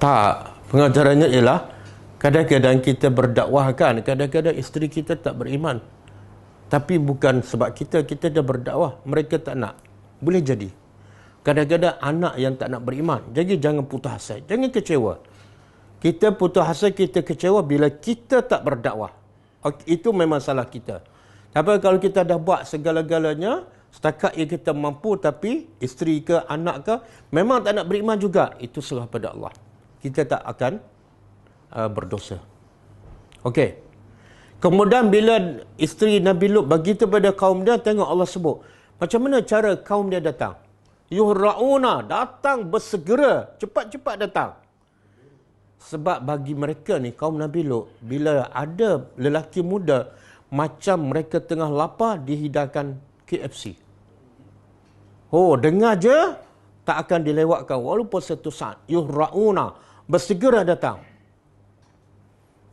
Tak. Pengajarannya ialah kadang-kadang kita berdakwah kan, kadang-kadang isteri kita tak beriman. Tapi bukan sebab kita dah berdakwah, mereka tak nak. Boleh jadi. Kadang-kadang anak yang tak nak beriman. Jadi jangan putus asa, jangan kecewa. Kita putus asa, kita kecewa bila kita tak berdakwah. Itu memang salah kita. Tapi kalau kita dah buat segala-galanya, setakat yang kita mampu, tapi isteri ke, anak ke, memang tak nak beriman juga, itu serah pada Allah. Kita tak akan berdosa. Okey. Kemudian bila isteri Nabi Lut bagi kepada kaum dia, tengok Allah sebut. Macam mana cara kaum dia datang? Yuhra'una, datang bersegera, cepat-cepat datang. Sebab bagi mereka ni, kaum Nabi Lut, bila ada lelaki muda, macam mereka tengah lapar, dihidangkan KFC. Dengar je, tak akan dilewatkan. Walaupun satu saat. Yuhra'una, bersegera datang.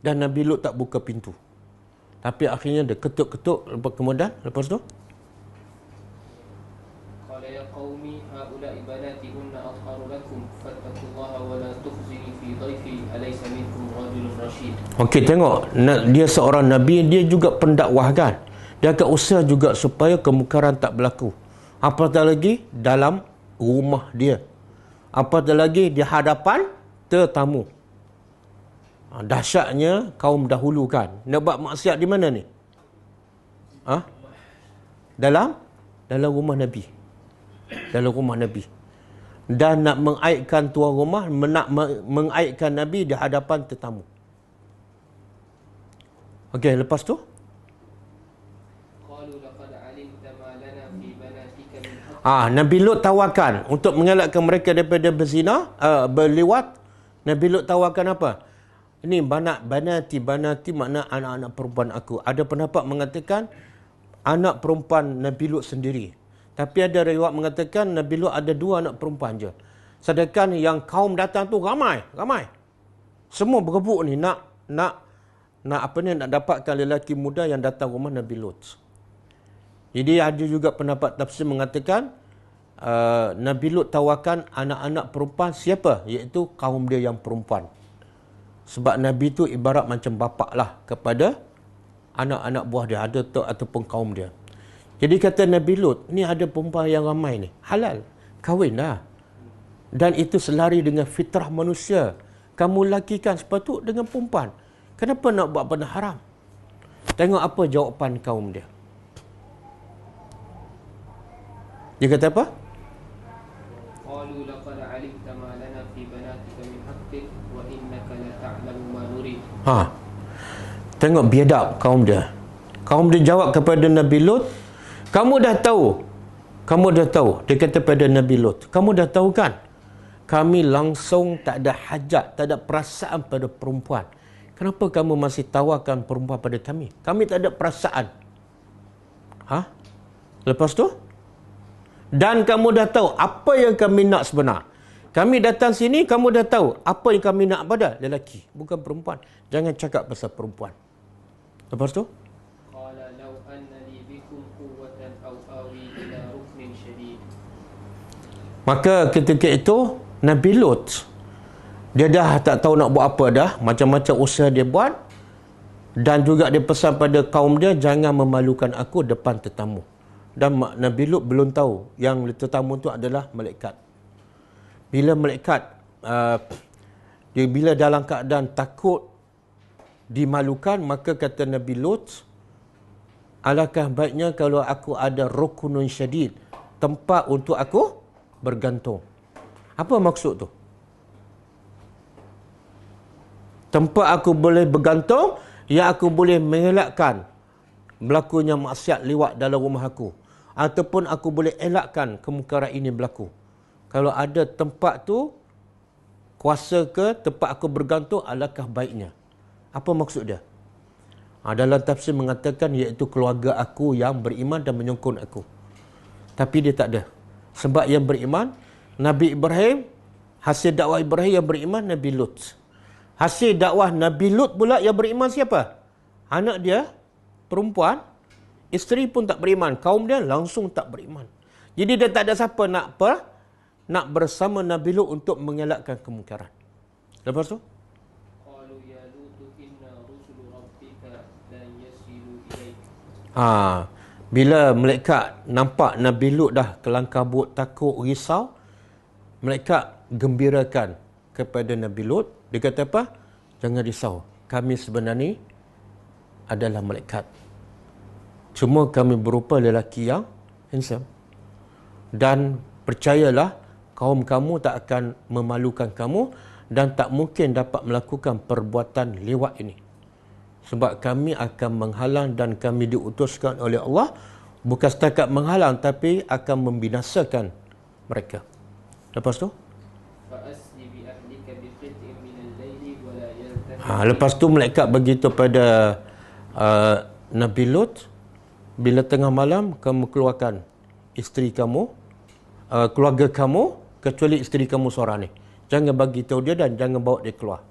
Dan Nabi Lut tak buka pintu. Tapi akhirnya dia ketuk-ketuk, kemudian, lepas tu? Qala ya qaumi haula'i banati hunna athharu lakum fattaqullaha wa la tukhzini fi dhaifi alaysa minkum rajulun rasyid. Okey, tengok, dia seorang nabi, dia juga pendakwah kan. Dia akan usaha juga supaya kemungkaran tak berlaku. Apatah lagi dalam rumah dia. Apatah lagi di hadapan tetamu. Dahsyatnya kaum dahulu kan. Nak buat maksiat di mana ni? Dalam rumah Nabi. Dalam rumah Nabi. Dan nak mengaibkan tuan rumah, nak mengaibkan Nabi di hadapan tetamu. Okey, lepas tu? Nabi Lut tawarkan untuk mengelakkan mereka daripada berzina, berliwat. Nabi Lut tawarkan apa? Ini banati makna anak-anak perempuan aku. Ada pendapat mengatakan anak perempuan Nabi Lut sendiri. Tapi ada riwayat mengatakan Nabi Lut ada 2 anak perempuan je. Sedangkan yang kaum datang tu ramai. Semua berebut ni nak dapatkan lelaki muda yang datang rumah Nabi Lut. Jadi ada juga pendapat tafsir mengatakan Nabi Lut tawarkan anak-anak perempuan siapa? Iaitu kaum dia yang perempuan. Sebab Nabi tu ibarat macam bapak lah kepada anak-anak buah dia, ada ataupun kaum dia. Jadi kata Nabi Lut, ni ada perempuan yang ramai ni, halal, kahwin dah. Dan itu selari dengan fitrah manusia. Kamu lakikan sepatut dengan perempuan. Kenapa nak buat benda haram? Tengok apa jawapan kaum dia. Dia kata apa? Qalu laqad 'alimta ma lana fi banatika min haqqin wa innaka la ta'lamu ma nurid. Tengok biadab kaum dia. Kaum dia jawab kepada Nabi Lut, kamu dah tahu. Dia kata pada Nabi Lut, kamu dah tahu kan? Kami langsung tak ada hajat, tak ada perasaan pada perempuan. Kenapa kamu masih tawarkan perempuan pada kami? Kami tak ada perasaan. Lepas tu? Dan kamu dah tahu apa yang kami nak sebenar. Kami datang sini, kamu dah tahu apa yang kami nak pada lelaki, bukan perempuan. Jangan cakap pasal perempuan. Lepas tu? Qala law anna li bikum quwwatan aw awi ila ruknin shadid. Maka ketika itu Nabi Lut, dia dah tak tahu nak buat apa dah, macam-macam usaha dia buat. Dan juga dia pesan pada kaum dia, jangan memalukan aku depan tetamu. Dan Nabi Lut belum tahu yang tetamu itu adalah malaikat. Bila malaikat, bila dalam keadaan takut, dimalukan, maka kata Nabi Lut, alangkah baiknya kalau aku ada rukunun syadid, tempat untuk aku bergantung. Apa maksud tu? Tempat aku boleh bergantung, yang aku boleh mengelakkan berlakunya maksiat lewat dalam rumah aku. ataupun aku boleh elakkan kemungkaran ini berlaku. Kalau ada tempat tu, kuasa ke tempat aku bergantung, alangkah baiknya. Apa maksud dia? Dalam tafsir mengatakan iaitu keluarga aku yang beriman dan menyokong aku. Tapi dia tak ada. Sebab yang beriman, Nabi Ibrahim, hasil dakwah Ibrahim yang beriman, Nabi Lut. Hasil dakwah Nabi Lut pula yang beriman siapa? Anak dia, perempuan, isteri pun tak beriman. Kaum dia langsung tak beriman. Jadi dia tak ada siapa nak bersama Nabi Lut untuk mengelakkan kemungkaran. Lepas tu? Bila malaikat nampak Nabi Lut dah kelang kabut, takut, risau, malaikat gembirakan kepada Nabi Lut. Dia kata apa? Jangan risau. Kami sebenarnya adalah malaikat. Cuma kami berupa lelaki yang handsome. Dan percayalah, kaum kamu tak akan memalukan kamu dan tak mungkin dapat melakukan perbuatan lewat ini. Sebab kami akan menghalang dan kami diutuskan oleh Allah bukan setakat menghalang tapi akan membinasakan mereka. Lepas tu? Lepas tu malaikat beritahu pada Nabi Lut, bila tengah malam kamu keluarkan isteri kamu, keluarga kamu, kecuali isteri kamu seorang ni. Jangan bagi tahu dia dan jangan bawa dia keluar.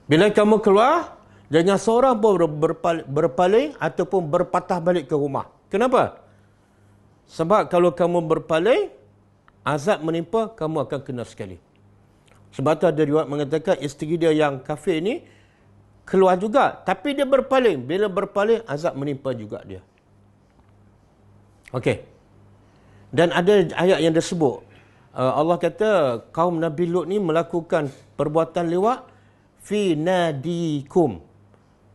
Bila kamu keluar, jangan seorang pun berpaling ataupun berpatah balik ke rumah. Kenapa? Sebab kalau kamu berpaling, azab menimpa, kamu akan kena sekali. Sebab tu ada riwayat mengatakan isteri dia yang kafir ni keluar juga. Tapi dia berpaling. Bila berpaling, azab menimpa juga dia. Okey. Dan ada ayat yang disebut. Allah kata kaum Nabi Lut ni melakukan perbuatan lewat fi nadikum.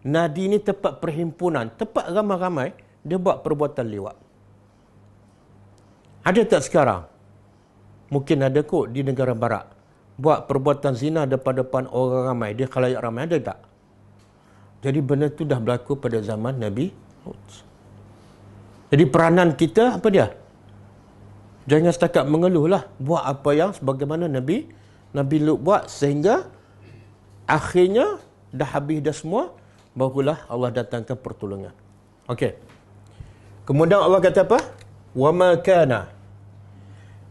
Nadi ni tempat perhimpunan. Tempat ramai-ramai dia buat perbuatan lewat. Ada tak sekarang? Mungkin ada kot di negara barat. Buat perbuatan zina depan-depan orang ramai. Dia khalayak ramai. Ada tak? Jadi benda tu dah berlaku pada zaman Nabi Lut. Jadi peranan kita apa dia? Jangan setakat mengeluhlah. Buat apa yang sebagaimana Nabi Lut buat sehingga akhirnya dah habis dah semua, barulah Allah datangkan pertolongan. Okey. Kemudian Allah kata apa? Wa ma kana.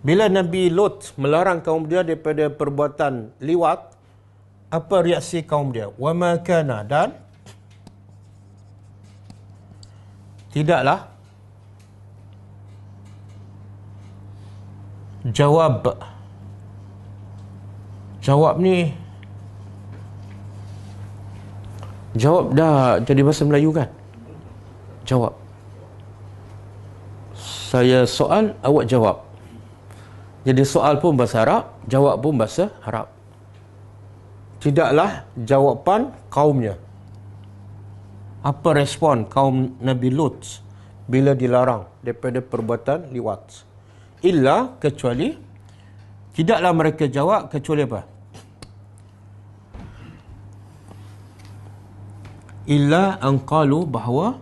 Bila Nabi Lut melarang kaum dia daripada perbuatan liwat, apa reaksi kaum dia? Wa ma kana, dan tidaklah jawab ni jawab dah jadi bahasa Melayu kan? Jawab. Saya soal, awak jawab. Jadi soal pun bahasa Arab, jawab pun bahasa Arab. Tidaklah jawapan kaumnya. Apa respon kaum Nabi Lut bila dilarang daripada perbuatan liwat? Illa, kecuali, tidaklah mereka jawab kecuali apa? Illa an qalu, bahawa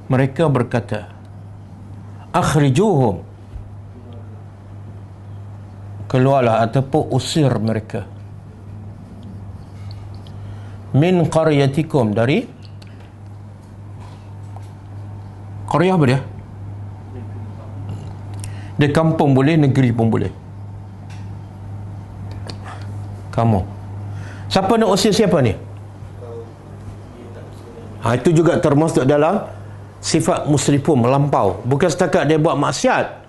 mereka berkata, akhrijuhum, keluarlah ataupun usir mereka, min qaryatikum, dari qaryah apa dia? Dia kampung boleh, negeri pun boleh. Kamu. Siapa nak usir siapa ni? Itu juga termasuk dalam sifat musrifun, melampau. Bukan setakat dia buat maksiat,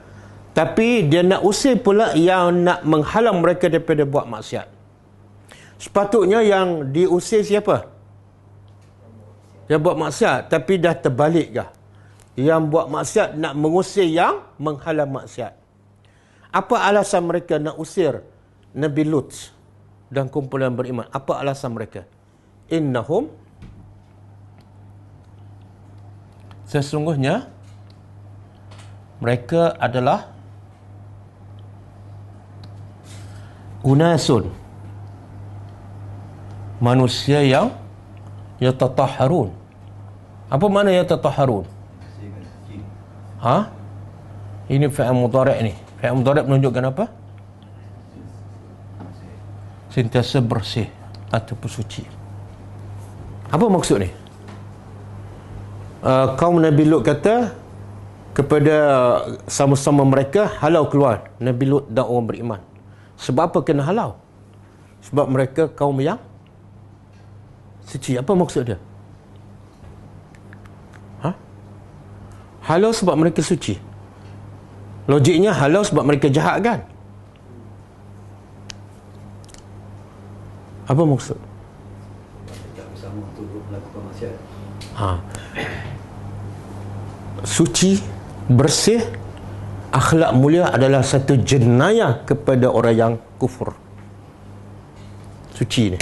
tapi dia nak usir pula yang nak menghalang mereka daripada buat maksiat. Sepatutnya yang diusir siapa? Dia buat maksiat, tapi dah terbalik kah? Yang buat maksiat nak mengusir yang menghalang maksiat. Apa alasan mereka nak usir Nabi Lut dan kumpulan beriman? Apa alasan mereka? Innahum, sesungguhnya mereka adalah unasun, manusia yang yatatahharun, Apa makna yatatahharun? Ha? Ini fi'il mudhari' ni. Fi'il mudhari' menunjukkan apa? Sentiasa bersih ataupun suci. Apa maksud ni? Kaum Nabi Lut kata kepada sama-sama mereka, halau keluar Nabi Lut dan orang beriman. Sebab apa kena halau? Sebab mereka kaum yang suci. Apa maksud dia? Ha? Halau sebab mereka suci. Logiknya halau sebab mereka jahat kan? Apa maksud? Suci, bersih, akhlak mulia adalah satu jenayah kepada orang yang kufur. Suci ni.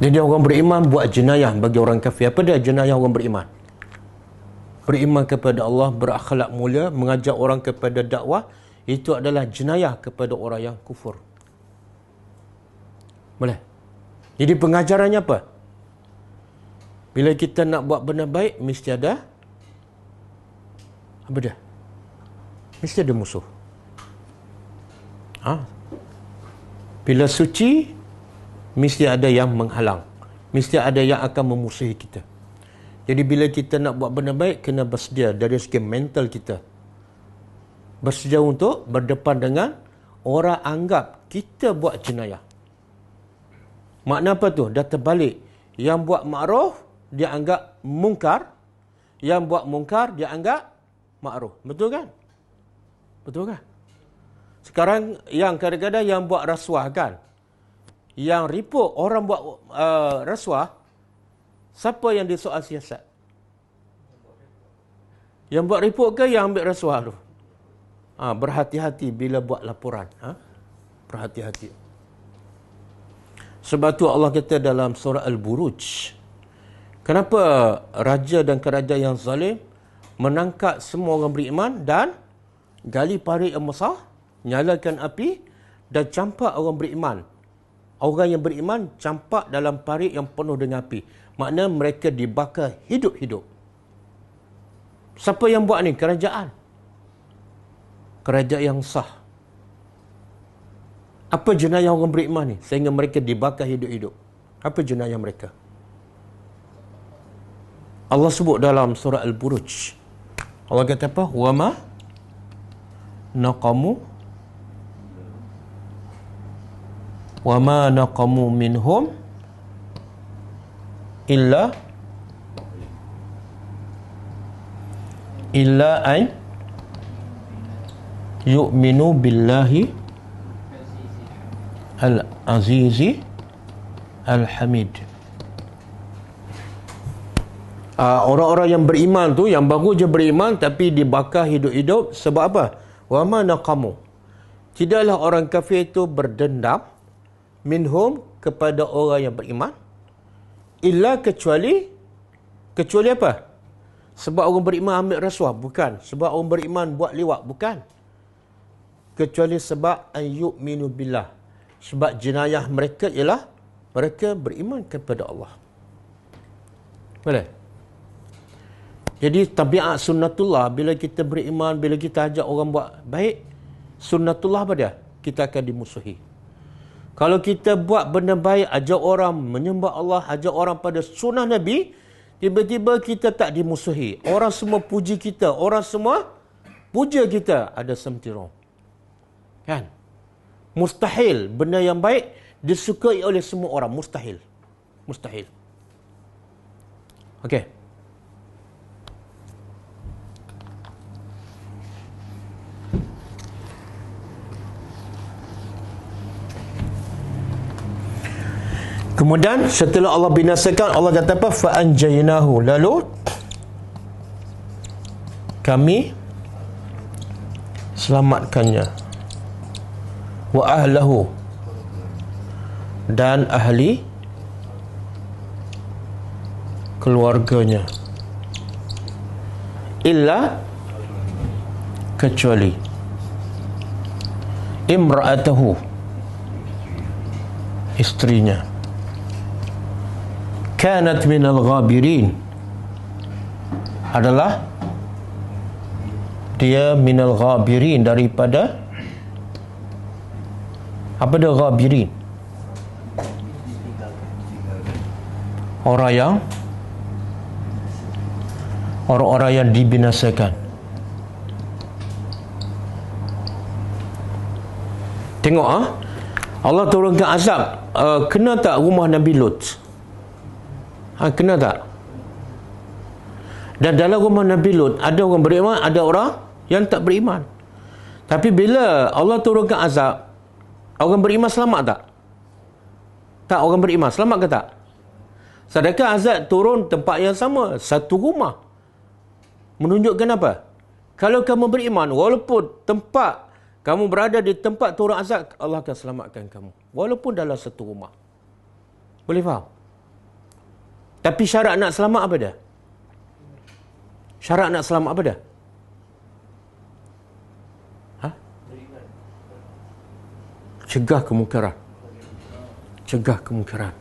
Jadi orang beriman buat jenayah bagi orang kafir. Apa dia jenayah orang beriman? Beriman kepada Allah, berakhlak mulia, mengajak orang kepada dakwah, itu adalah jenayah kepada orang yang kufur. Boleh? Jadi pengajarannya apa? Bila kita nak buat benda baik, mesti ada apa dia? Mesti ada musuh. Bila suci, mesti ada yang menghalang. Mesti ada yang akan memusuhi kita. Jadi bila kita nak buat benda baik, kena bersedia dari segi mental kita. Bersedia untuk berdepan dengan orang anggap kita buat jenayah. Makna apa tu? Dah terbalik. Yang buat ma'ruf, dia anggap mungkar. Yang buat mungkar, dia anggap ma'ruf. Betul kan? Betul kan? Sekarang yang kadang-kadang yang buat rasuah kan? Yang report orang buat rasuah, siapa yang disoal siasat? Yang buat report ke yang ambil rasuah tu? Berhati-hati bila buat laporan. Berhati-hati. Sebab tu Allah kata dalam surah Al-Buruj, kenapa raja dan kerajaan yang zalim menangkap semua orang beriman dan gali parit yang besar, nyalakan api dan campak orang beriman. Orang yang beriman campak dalam parit yang penuh dengan api. Makna mereka dibakar hidup-hidup. Siapa yang buat ni? Kerajaan. Kerajaan yang sah. Apa jenayah orang beriman ni? Sehingga mereka dibakar hidup-hidup. Apa jenayah mereka? Allah sebut dalam surah Al-Buruj. Allah kata apa? Wama naqamu minhum illa an yu'minu billahi Al-Azizi Al-Hamid. Orang-orang yang beriman tu, yang baru je beriman tapi dibakar hidup-hidup sebab apa? Wa ma naqamu. Tidaklah orang kafir itu berdendam minhum kepada orang yang beriman illa kecuali apa? Sebab orang beriman ambil rasuah? Bukan. Sebab orang beriman buat liwat? Bukan. Kecuali sebab an yu'minu billah. Sebab jenayah mereka ialah mereka beriman kepada Allah. Boleh? Jadi tabiat sunnatullah, bila kita beriman, bila kita ajak orang buat baik, sunnatullah apa dia? Kita akan dimusuhi. Kalau kita buat benda baik, ajak orang menyembah Allah, ajak orang pada sunnah Nabi, tiba-tiba kita tak dimusuhi. Orang semua puji kita, orang semua puja kita, ada something wrong. Kan? Mustahil benda yang baik disukai oleh semua orang. Mustahil. Mustahil. Okey. Kemudian setelah Allah binasakan, Allah kata apa? Fa anjaynahu. Lalu kami selamatkannya. Wa ahlahu, dan ahli keluarganya, illa kecuali imra'atahu, istrinya, kanat minal ghabirin adalah dia minal ghabirin, daripada apa dia ghabirin? Orang-orang yang dibinasakan. Tengok Allah turunkan azab. Kena tak rumah Nabi Lut? Kena tak? Dan dalam rumah Nabi Lut ada orang beriman, ada orang yang tak beriman. Tapi bila Allah turunkan azab, orang beriman selamat tak? Tak, orang beriman selamat ke tak? Sedangkan azab turun tempat yang sama, satu rumah. Menunjukkan apa? Kalau kamu beriman, walaupun tempat kamu berada di tempat turun azab, Allah akan selamatkan kamu. Walaupun dalam satu rumah. Boleh faham? Tapi syarat nak selamat apa dia? Syarat nak selamat apa dia? Cegah kemungkaran. Cegah kemungkaran.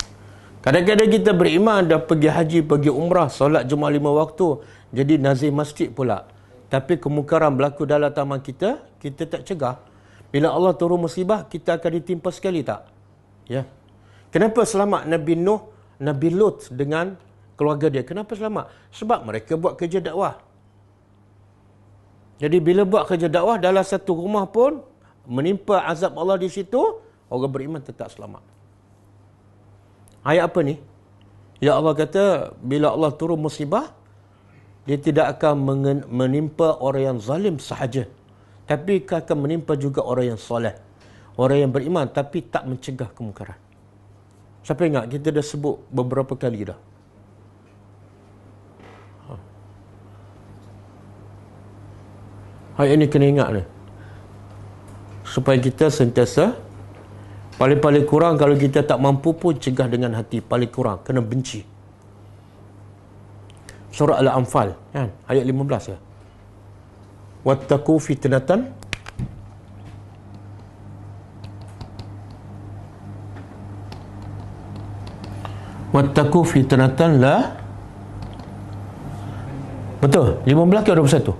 Kadang-kadang kita beriman, dah pergi haji, pergi umrah, solat Jumaat 5 waktu, jadi nazir masjid pula. Tapi kemungkaran berlaku dalam taman kita, kita tak cegah. Bila Allah turun musibah, kita akan ditimpa sekali tak? Ya. Kenapa selamat Nabi Nuh, Nabi Lut dengan keluarga dia? Kenapa selamat? Sebab mereka buat kerja dakwah. Jadi bila buat kerja dakwah dalam satu rumah pun, menimpa azab Allah di situ, orang beriman tetap selamat. Ayat apa ni? Ya Allah kata, bila Allah turun musibah, dia tidak akan menimpa orang yang zalim sahaja, tapi akan menimpa juga orang yang soleh, orang yang beriman, tapi tak mencegah kemungkaran. Siapa ingat? Kita dah sebut beberapa kali dah. Ayat ini kena ingat ni, supaya kita sentiasa, paling-paling kurang kalau kita tak mampu pun cegah dengan hati, paling kurang kena benci. Surah Al-Anfal kan, ayat 15 ya. Wattaqu fitnatan la, betul 15 ke 21?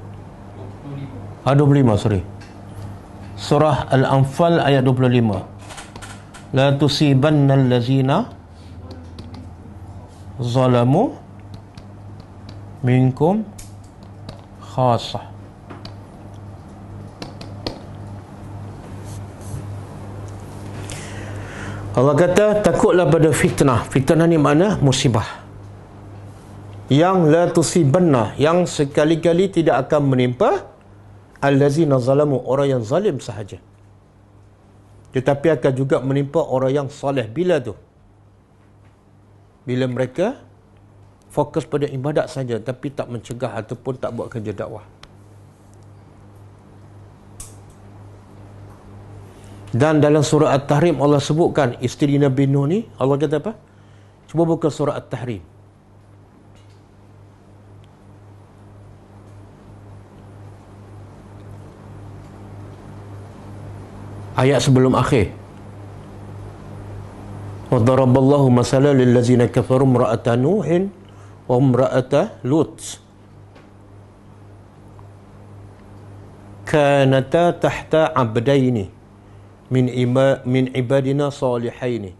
25, sorry. Surah Al-Anfal ayat 25. La tusibanna allazina zalamu minkum khasah. Allah kata, takutlah pada fitnah. Fitnah ni makna musibah. Yang la tusibanna, yang sekali-kali tidak akan menimpa allazina zalamu, orang yang zalim sahaja, tetapi akan juga menimpa orang yang soleh. Bila tu? Bila mereka fokus pada ibadat saja, tapi tak mencegah ataupun tak buat kerja dakwah. Dan dalam surah At-Tahrim Allah sebutkan isteri Nabi Nuh ni, Allah kata apa? Cuba buka surah At-Tahrim. Ayat sebelum akhir. Wa daraballahu masalan lil ladzina kafaru imra'ata Nuhin wa imra'ata Lut kanata tahta 'abdaini min ibadina salihaini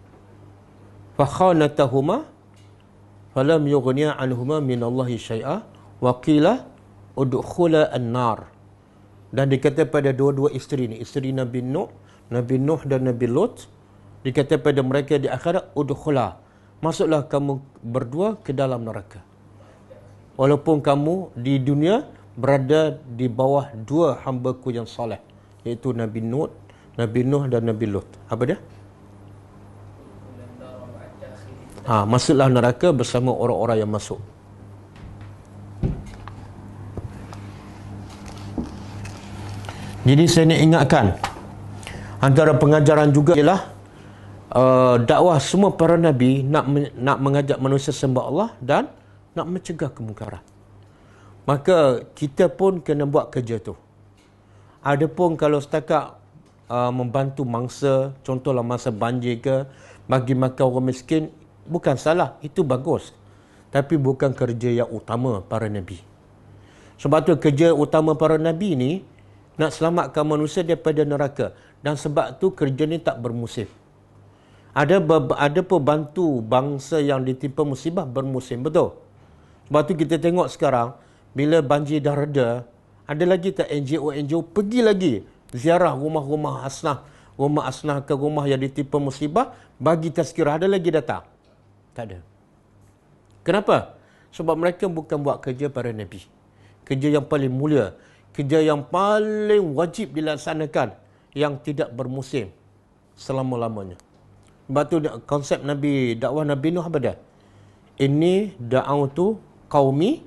fa khanatahuma falam yughniya 'anhuma min Allahi syai'a wa qila udkhula an-nar. Dan dikata pada dua-dua isteri ni, isteri Nabi Nuh dan Nabi Lut, dikata pada mereka di akhirat, udkhula, masuklah kamu berdua ke dalam neraka. Walaupun kamu di dunia berada di bawah dua hamba-Ku yang soleh, iaitu Nabi Nuh dan Nabi Lut. Apa dia? Masuklah neraka bersama orang-orang yang masuk. Jadi saya nak ingatkan, antara pengajaran juga ialah dakwah semua para Nabi nak mengajak manusia sembah Allah dan nak mencegah kemungkaran. Maka kita pun kena buat kerja tu. Adapun kalau setakat membantu mangsa, contohlah masa banjir ke, bagi makan orang miskin, bukan salah, itu bagus. Tapi bukan kerja yang utama para Nabi. Sebab tu kerja utama para Nabi ni nak selamatkan manusia daripada neraka. Dan sebab tu kerja ni tak bermusim. Ada pembantu bangsa yang ditimpa musibah bermusim, betul? Sebab tu kita tengok sekarang, bila banjir dah reda, ada lagi tak NGO pergi lagi ziarah rumah-rumah asnaf, rumah asnaf ke rumah yang ditimpa musibah, bagi tazkirah, ada lagi datang? Tak ada. Kenapa? Sebab mereka bukan buat kerja para Nabi. Kerja yang paling mulia, kerja yang paling wajib dilaksanakan, yang tidak bermusim selama-lamanya. Sebab tu konsep Nabi, dakwah Nabi Nuh apa dia? Inni da'autu qaumi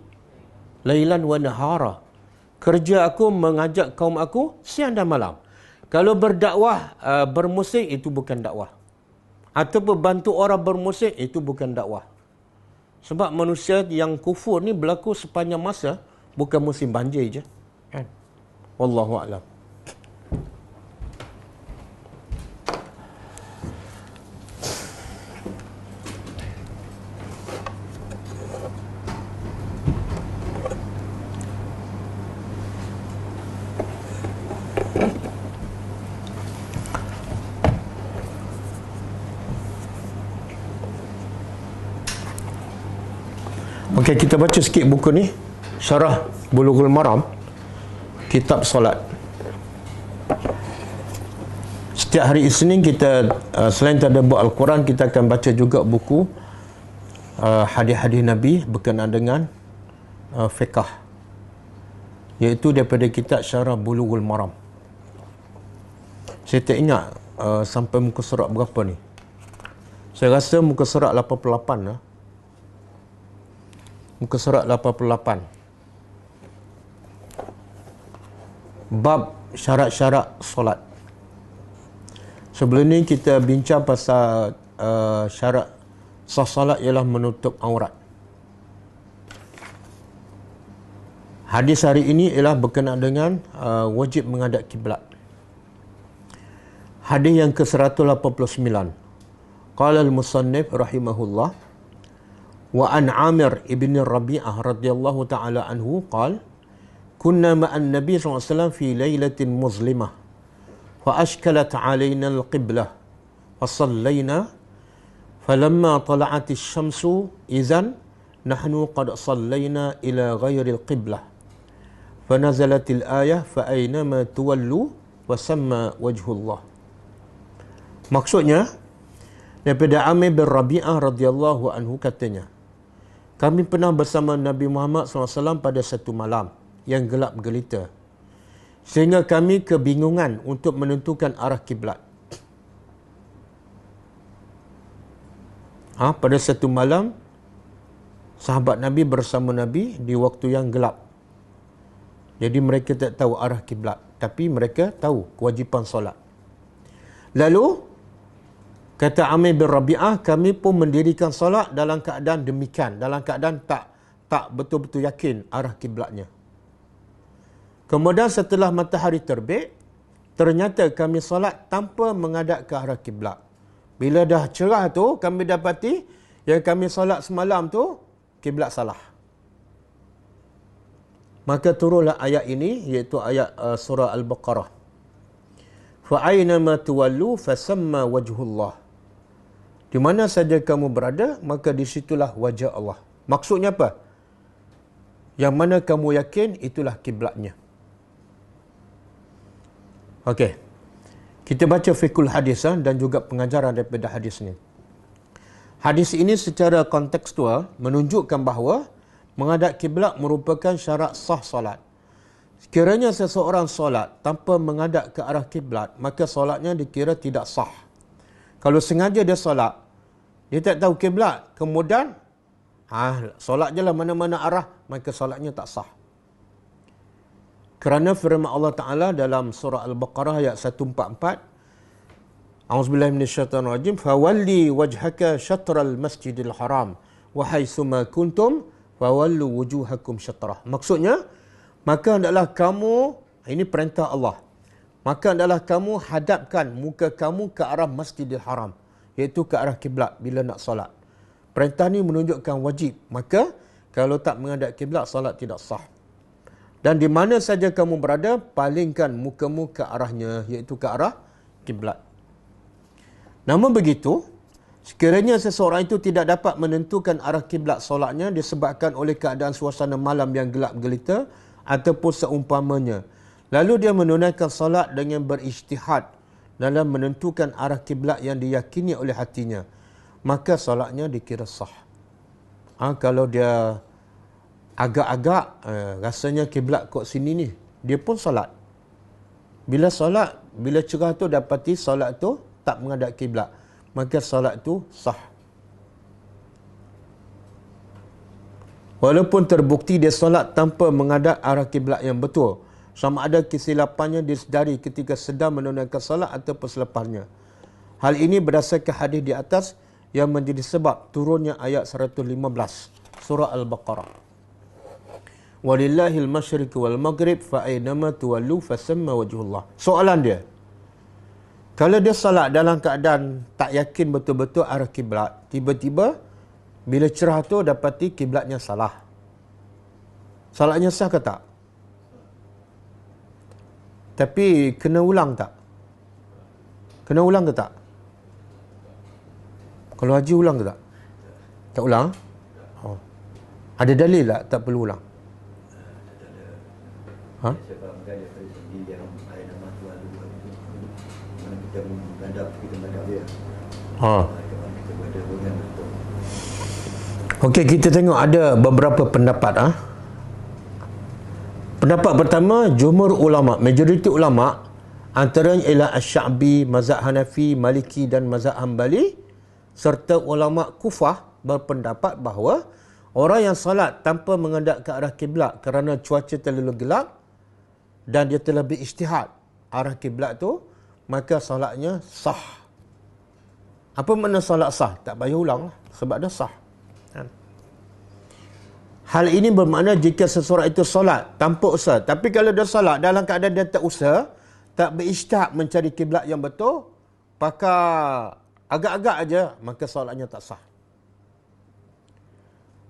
lailan wa nahara. Kerja aku mengajak kaum aku siang dan malam. Kalau berdakwah bermusim, itu bukan dakwah. Atau bantu orang bermusim, itu bukan dakwah. Sebab manusia yang kufur ni berlaku sepanjang masa, bukan musim banjir je. Kan? Wallahu a'lam. Okey, kita baca sikit buku ni. Syarah Bulughul Maram, kitab solat. Setiap hari Isnin kita selain tadabbur Al-Quran, kita akan baca juga buku hadis-hadis Nabi berkenaan dengan fiqh, iaitu daripada kitab Syarah Bulughul Maram. Saya tak ingat sampai muka surat berapa ni. Saya rasa muka surat 88 lah. Muka surat 88. Bab syarat-syarat solat. Sebelum ni kita bincang pasal syarat sah solat ialah menutup aurat. Hadis hari ini ialah berkenaan dengan wajib menghadap kiblat. Hadis yang ke-189. Qala al-musannif rahimahullah, wa an Amir ibn Rabi'ah radhiyallahu ta'ala anhu qala kunna ma'an Nabi sallallahu alaihi wasallam fi lailatin muzlimah fa ashkalat 'alaina al-qiblah fa sallayna falamma tala'at asy-syamsu idzan nahnu qad sallayna ila ghairi al-qiblah fa nazalat al-ayah fa aynama tuwallu wa samma wajhullah. Maksudnya daripada Amir bin Rabi'ah radhiyallahu anhu katanya, kami pernah bersama Nabi Muhammad SAW pada satu malam yang gelap gelita, sehingga kami kebingungan untuk menentukan arah kiblat. Pada satu malam, sahabat Nabi bersama Nabi di waktu yang gelap. Jadi mereka tak tahu arah kiblat, tapi mereka tahu kewajipan solat. Lalu, kata Amir bin Rabi'ah, kami pun mendirikan solat dalam keadaan demikian, dalam keadaan tak betul-betul yakin arah kiblatnya. Kemudian setelah matahari terbit, ternyata kami solat tanpa menghadap ke arah kiblat. Bila dah cerah tu, kami dapati yang kami solat semalam tu kiblat salah. Maka turunlah ayat ini, iaitu ayat surah Al-Baqarah. Fa aynama tuwallu fasamma wajhullah. Di mana saja kamu berada, maka di situlah wajah Allah. Maksudnya apa? Yang mana kamu yakin, itulah kiblatnya. Okey. Kita baca fiqhul hadis dan juga pengajaran daripada hadis ini. Hadis ini secara kontekstual menunjukkan bahawa menghadap kiblat merupakan syarat sah solat. Sekiranya seseorang solat tanpa menghadap ke arah kiblat, maka solatnya dikira tidak sah. Kalau sengaja dia solat, dia tak tahu kiblat, kemudian solat je lah mana-mana arah, maka solatnya tak sah. Kerana firman Allah Ta'ala dalam surah Al-Baqarah ayat 144, A'udzubillahi minasyaitonirrajim, fawalli wajhaka syatral masjidil haram wa haitsuma kuntum fawallu wujuhakum syatrah. Maksudnya, maka hendaklah kamu, ini perintah Allah, maka hendaklah kamu hadapkan muka kamu ke arah Masjidil Haram, iaitu ke arah kiblat bila nak solat. Perintah ni menunjukkan wajib. Maka kalau tak menghadap kiblat, solat tidak sah. Dan di mana saja kamu berada, palingkan mukamu ke arahnya, iaitu ke arah kiblat. Namun begitu, sekiranya seseorang itu tidak dapat menentukan arah kiblat solatnya disebabkan oleh keadaan suasana malam yang gelap gelita ataupun seumpamanya, lalu dia menunaikan solat dengan berijtihad dalam menentukan arah kiblat yang diyakini oleh hatinya, maka solatnya dikira sah. Kalau dia agak-agak rasanya kiblat kat sini ni, dia pun solat. Bila solat, bila cerah tu dapati solat tu tak menghadap kiblat, maka solat tu sah. Walaupun terbukti dia solat tanpa menghadap arah kiblat yang betul, sama ada kesilapannya disedari ketika sedang menunaikan solat ataupun selepasnya. Hal ini berdasarkan hadis di atas yang menjadi sebab turunnya ayat 115 surah Al-Baqarah. Walillahil masyriq wal maghrib fa aynama tuwallu fasamma wajhullah. Soalan dia, kalau dia salat dalam keadaan tak yakin betul-betul arah kiblat, tiba-tiba bila cerah tu dapati kiblatnya salah, salatnya sah ke tak? Tapi kena ulang tak? Kena ulang ke tak? Kalau haji ulang ke tak? Tak ulang? Oh. Ada dalil tak perlu ulang? Ha? Okey, kita tengok ada beberapa pendapat. Pendapat pertama, jumhur ulama, majoriti ulama, antaranya ialah Asy-Sya'bi, mazhab Hanafi, Maliki dan mazhab Hambali, serta ulama Kufah berpendapat bahawa orang yang salat tanpa menghadap ke arah kiblat kerana cuaca terlalu gelap dan dia telah berijtihad arah kiblat tu, maka salatnya sah. Apa makna salat sah? Tak payah ulang sebab dah sah. Hal ini bermakna jika seseorang itu solat tanpa usaha. Tapi kalau dia solat dalam keadaan dia tak usaha, tak berijtihad mencari kiblat yang betul, pakar agak-agak aja, maka solatnya tak sah.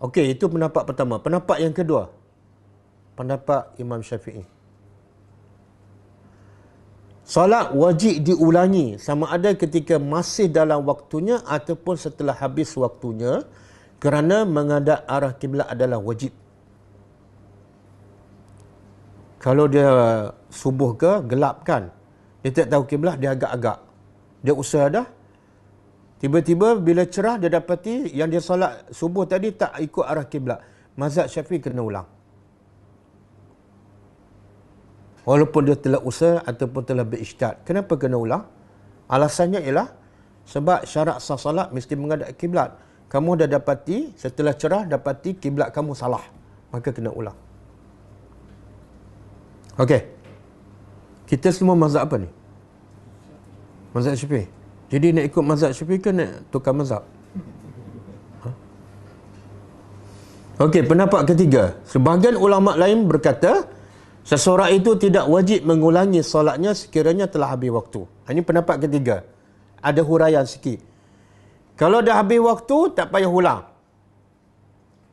Okey, itu pendapat pertama. Pendapat yang kedua, pendapat Imam Syafi'i. Solat wajib diulangi sama ada ketika masih dalam waktunya ataupun setelah habis waktunya, kerana menghadap arah kiblat adalah wajib. Kalau dia subuh ke, gelap kan, dia tak tahu kiblat, dia agak-agak, dia usaha dah, tiba-tiba bila cerah dia dapati yang dia solat subuh tadi tak ikut arah kiblat, mazhab Syafi'i kena ulang. Walaupun dia telah usaha ataupun telah berijtihad. Kenapa kena ulang? Alasannya ialah sebab syarat sah solat mesti menghadap kiblat. Kamu dah dapati, setelah cerah dapati kiblat kamu salah, maka kena ulang. Okey. Kita semua mazhab apa ni? Mazhab Syafi'i. Jadi nak ikut mazhab Syafi'i ke nak tukar mazhab? Okey, pendapat ketiga. Sebahagian ulama lain berkata, seseorang itu tidak wajib mengulangi solatnya sekiranya telah habis waktu. Ini pendapat ketiga. Ada huraian sikit. Kalau dah habis waktu, tak payah ulang.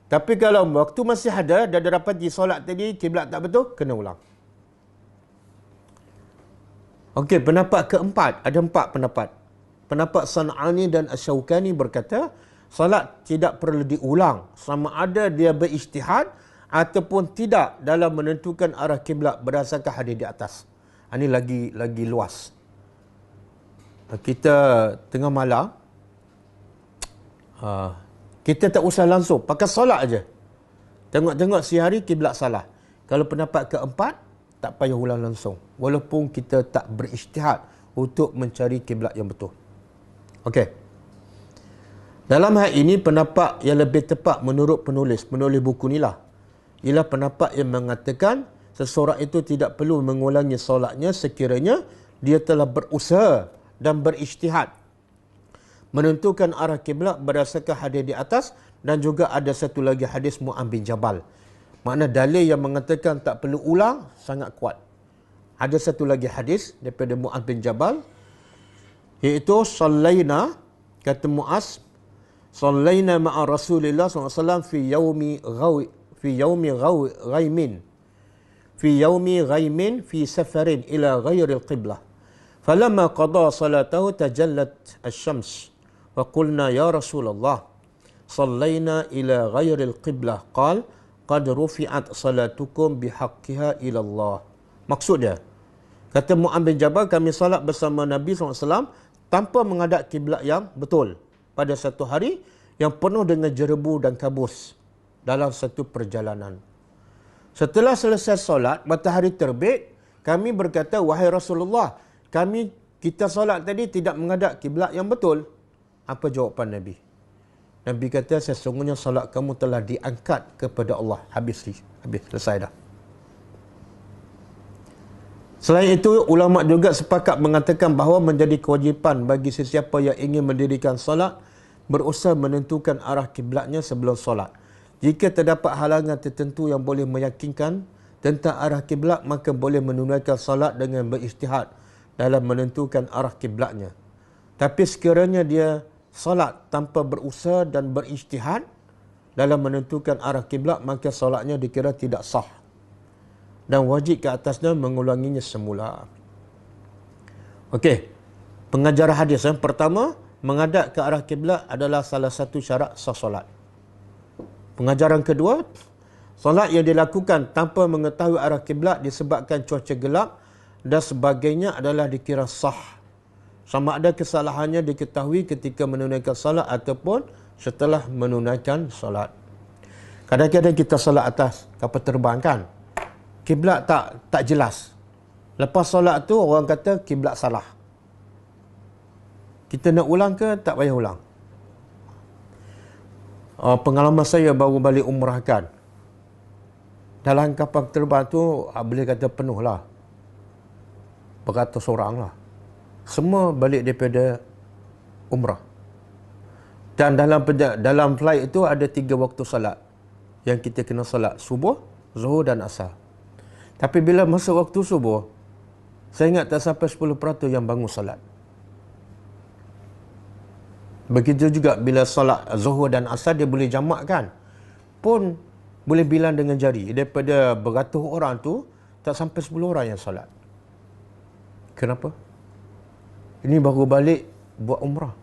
Tapi kalau waktu masih ada, dah dapat di solat tadi, kiblat tak betul, kena ulang. Okey, pendapat keempat. Ada 4 pendapat. Pendapat San'ani dan Asy-Syaukani berkata, solat tidak perlu diulang sama ada dia berijtihad ataupun tidak dalam menentukan arah kiblat berdasarkan hadis di atas. Ini lagi luas. Kita tengah malam, kita tak usah langsung, pakai solat aja. Tengok-tengok si hari kiblat salah. Kalau pendapat keempat, tak payah ulang langsung. Walaupun kita tak berijtihad untuk mencari kiblat yang betul. Okey. Dalam hal ini, pendapat yang lebih tepat menurut penulis buku ni lah, ialah pendapat yang mengatakan seseorang itu tidak perlu mengulangi solatnya sekiranya dia telah berusaha dan berijtihad menentukan arah kiblat berdasarkan hadis di atas, dan juga ada satu lagi hadis Mu'adz bin Jabal. Makna dalil yang mengatakan tak perlu ulang sangat kuat. Ada satu lagi hadis daripada Mu'adz bin Jabal, iaitu sallaina, kata Mu'adz, Sallaina ma'a Rasulillah SAW fi yaumi ghaimin. Fi yaumi ghaimin fi safarin ila ghairil qiblah. Falamma qada salatahu tajallat asy-syams. Wa qulna ya Rasulullah, sallaina ila ghairil qiblah. Qal, qad rufi'at salatukum bihaqqiha ila Allah. Maksud dia, kata Mu'adz bin Jabal, kami salat bersama Nabi SAW tanpa menghadap kiblat yang betul pada satu hari yang penuh dengan jerebu dan kabus dalam satu perjalanan. Setelah selesai solat, matahari terbit, kami berkata, wahai Rasulullah, kita solat tadi tidak menghadap kiblat yang betul. Apa jawapan Nabi? Nabi kata, sesungguhnya solat kamu telah diangkat kepada Allah. Habis, selesai dah. Selain itu, ulama juga sepakat mengatakan bahawa menjadi kewajipan bagi sesiapa yang ingin mendirikan solat berusaha menentukan arah kiblatnya sebelum solat. Jika terdapat halangan tertentu yang boleh meyakinkan tentang arah kiblat, maka boleh menunaikan solat dengan berijtihad dalam menentukan arah kiblatnya. Tapi sekiranya dia solat tanpa berusaha dan berijtihad dalam menentukan arah kiblat, maka solatnya dikira tidak sah dan wajib ke atasnya mengulanginya semula. Okey, pengajaran hadis yang pertama, menghadap ke arah kiblat adalah salah satu syarat sah solat. Pengajaran kedua, solat yang dilakukan tanpa mengetahui arah kiblat disebabkan cuaca gelap dan sebagainya adalah dikira sah. Sama ada kesalahannya diketahui ketika menunaikan solat ataupun setelah menunaikan solat. Kadang-kadang kita solat atas kapal terbang kan, kiblat tak jelas. Lepas solat tu orang kata kiblat salah. Kita nak ulang ke tak payah ulang? Pengalaman saya baru balik umrah kan. Dalam kapal terbang tu boleh kata penuh lah. Beratus orang lah. Semua balik daripada umrah. Dan dalam flight itu ada 3 waktu salat yang kita kena salat: subuh, zuhur dan asar. Tapi bila masuk waktu subuh, saya ingat tak sampai 10% yang bangun salat. Begitu juga bila salat zuhur dan asar, dia boleh jamak kan, pun boleh bilang dengan jari. Daripada beratus orang tu, tak sampai 10 orang yang salat. Kenapa? Ini baru balik buat umrah.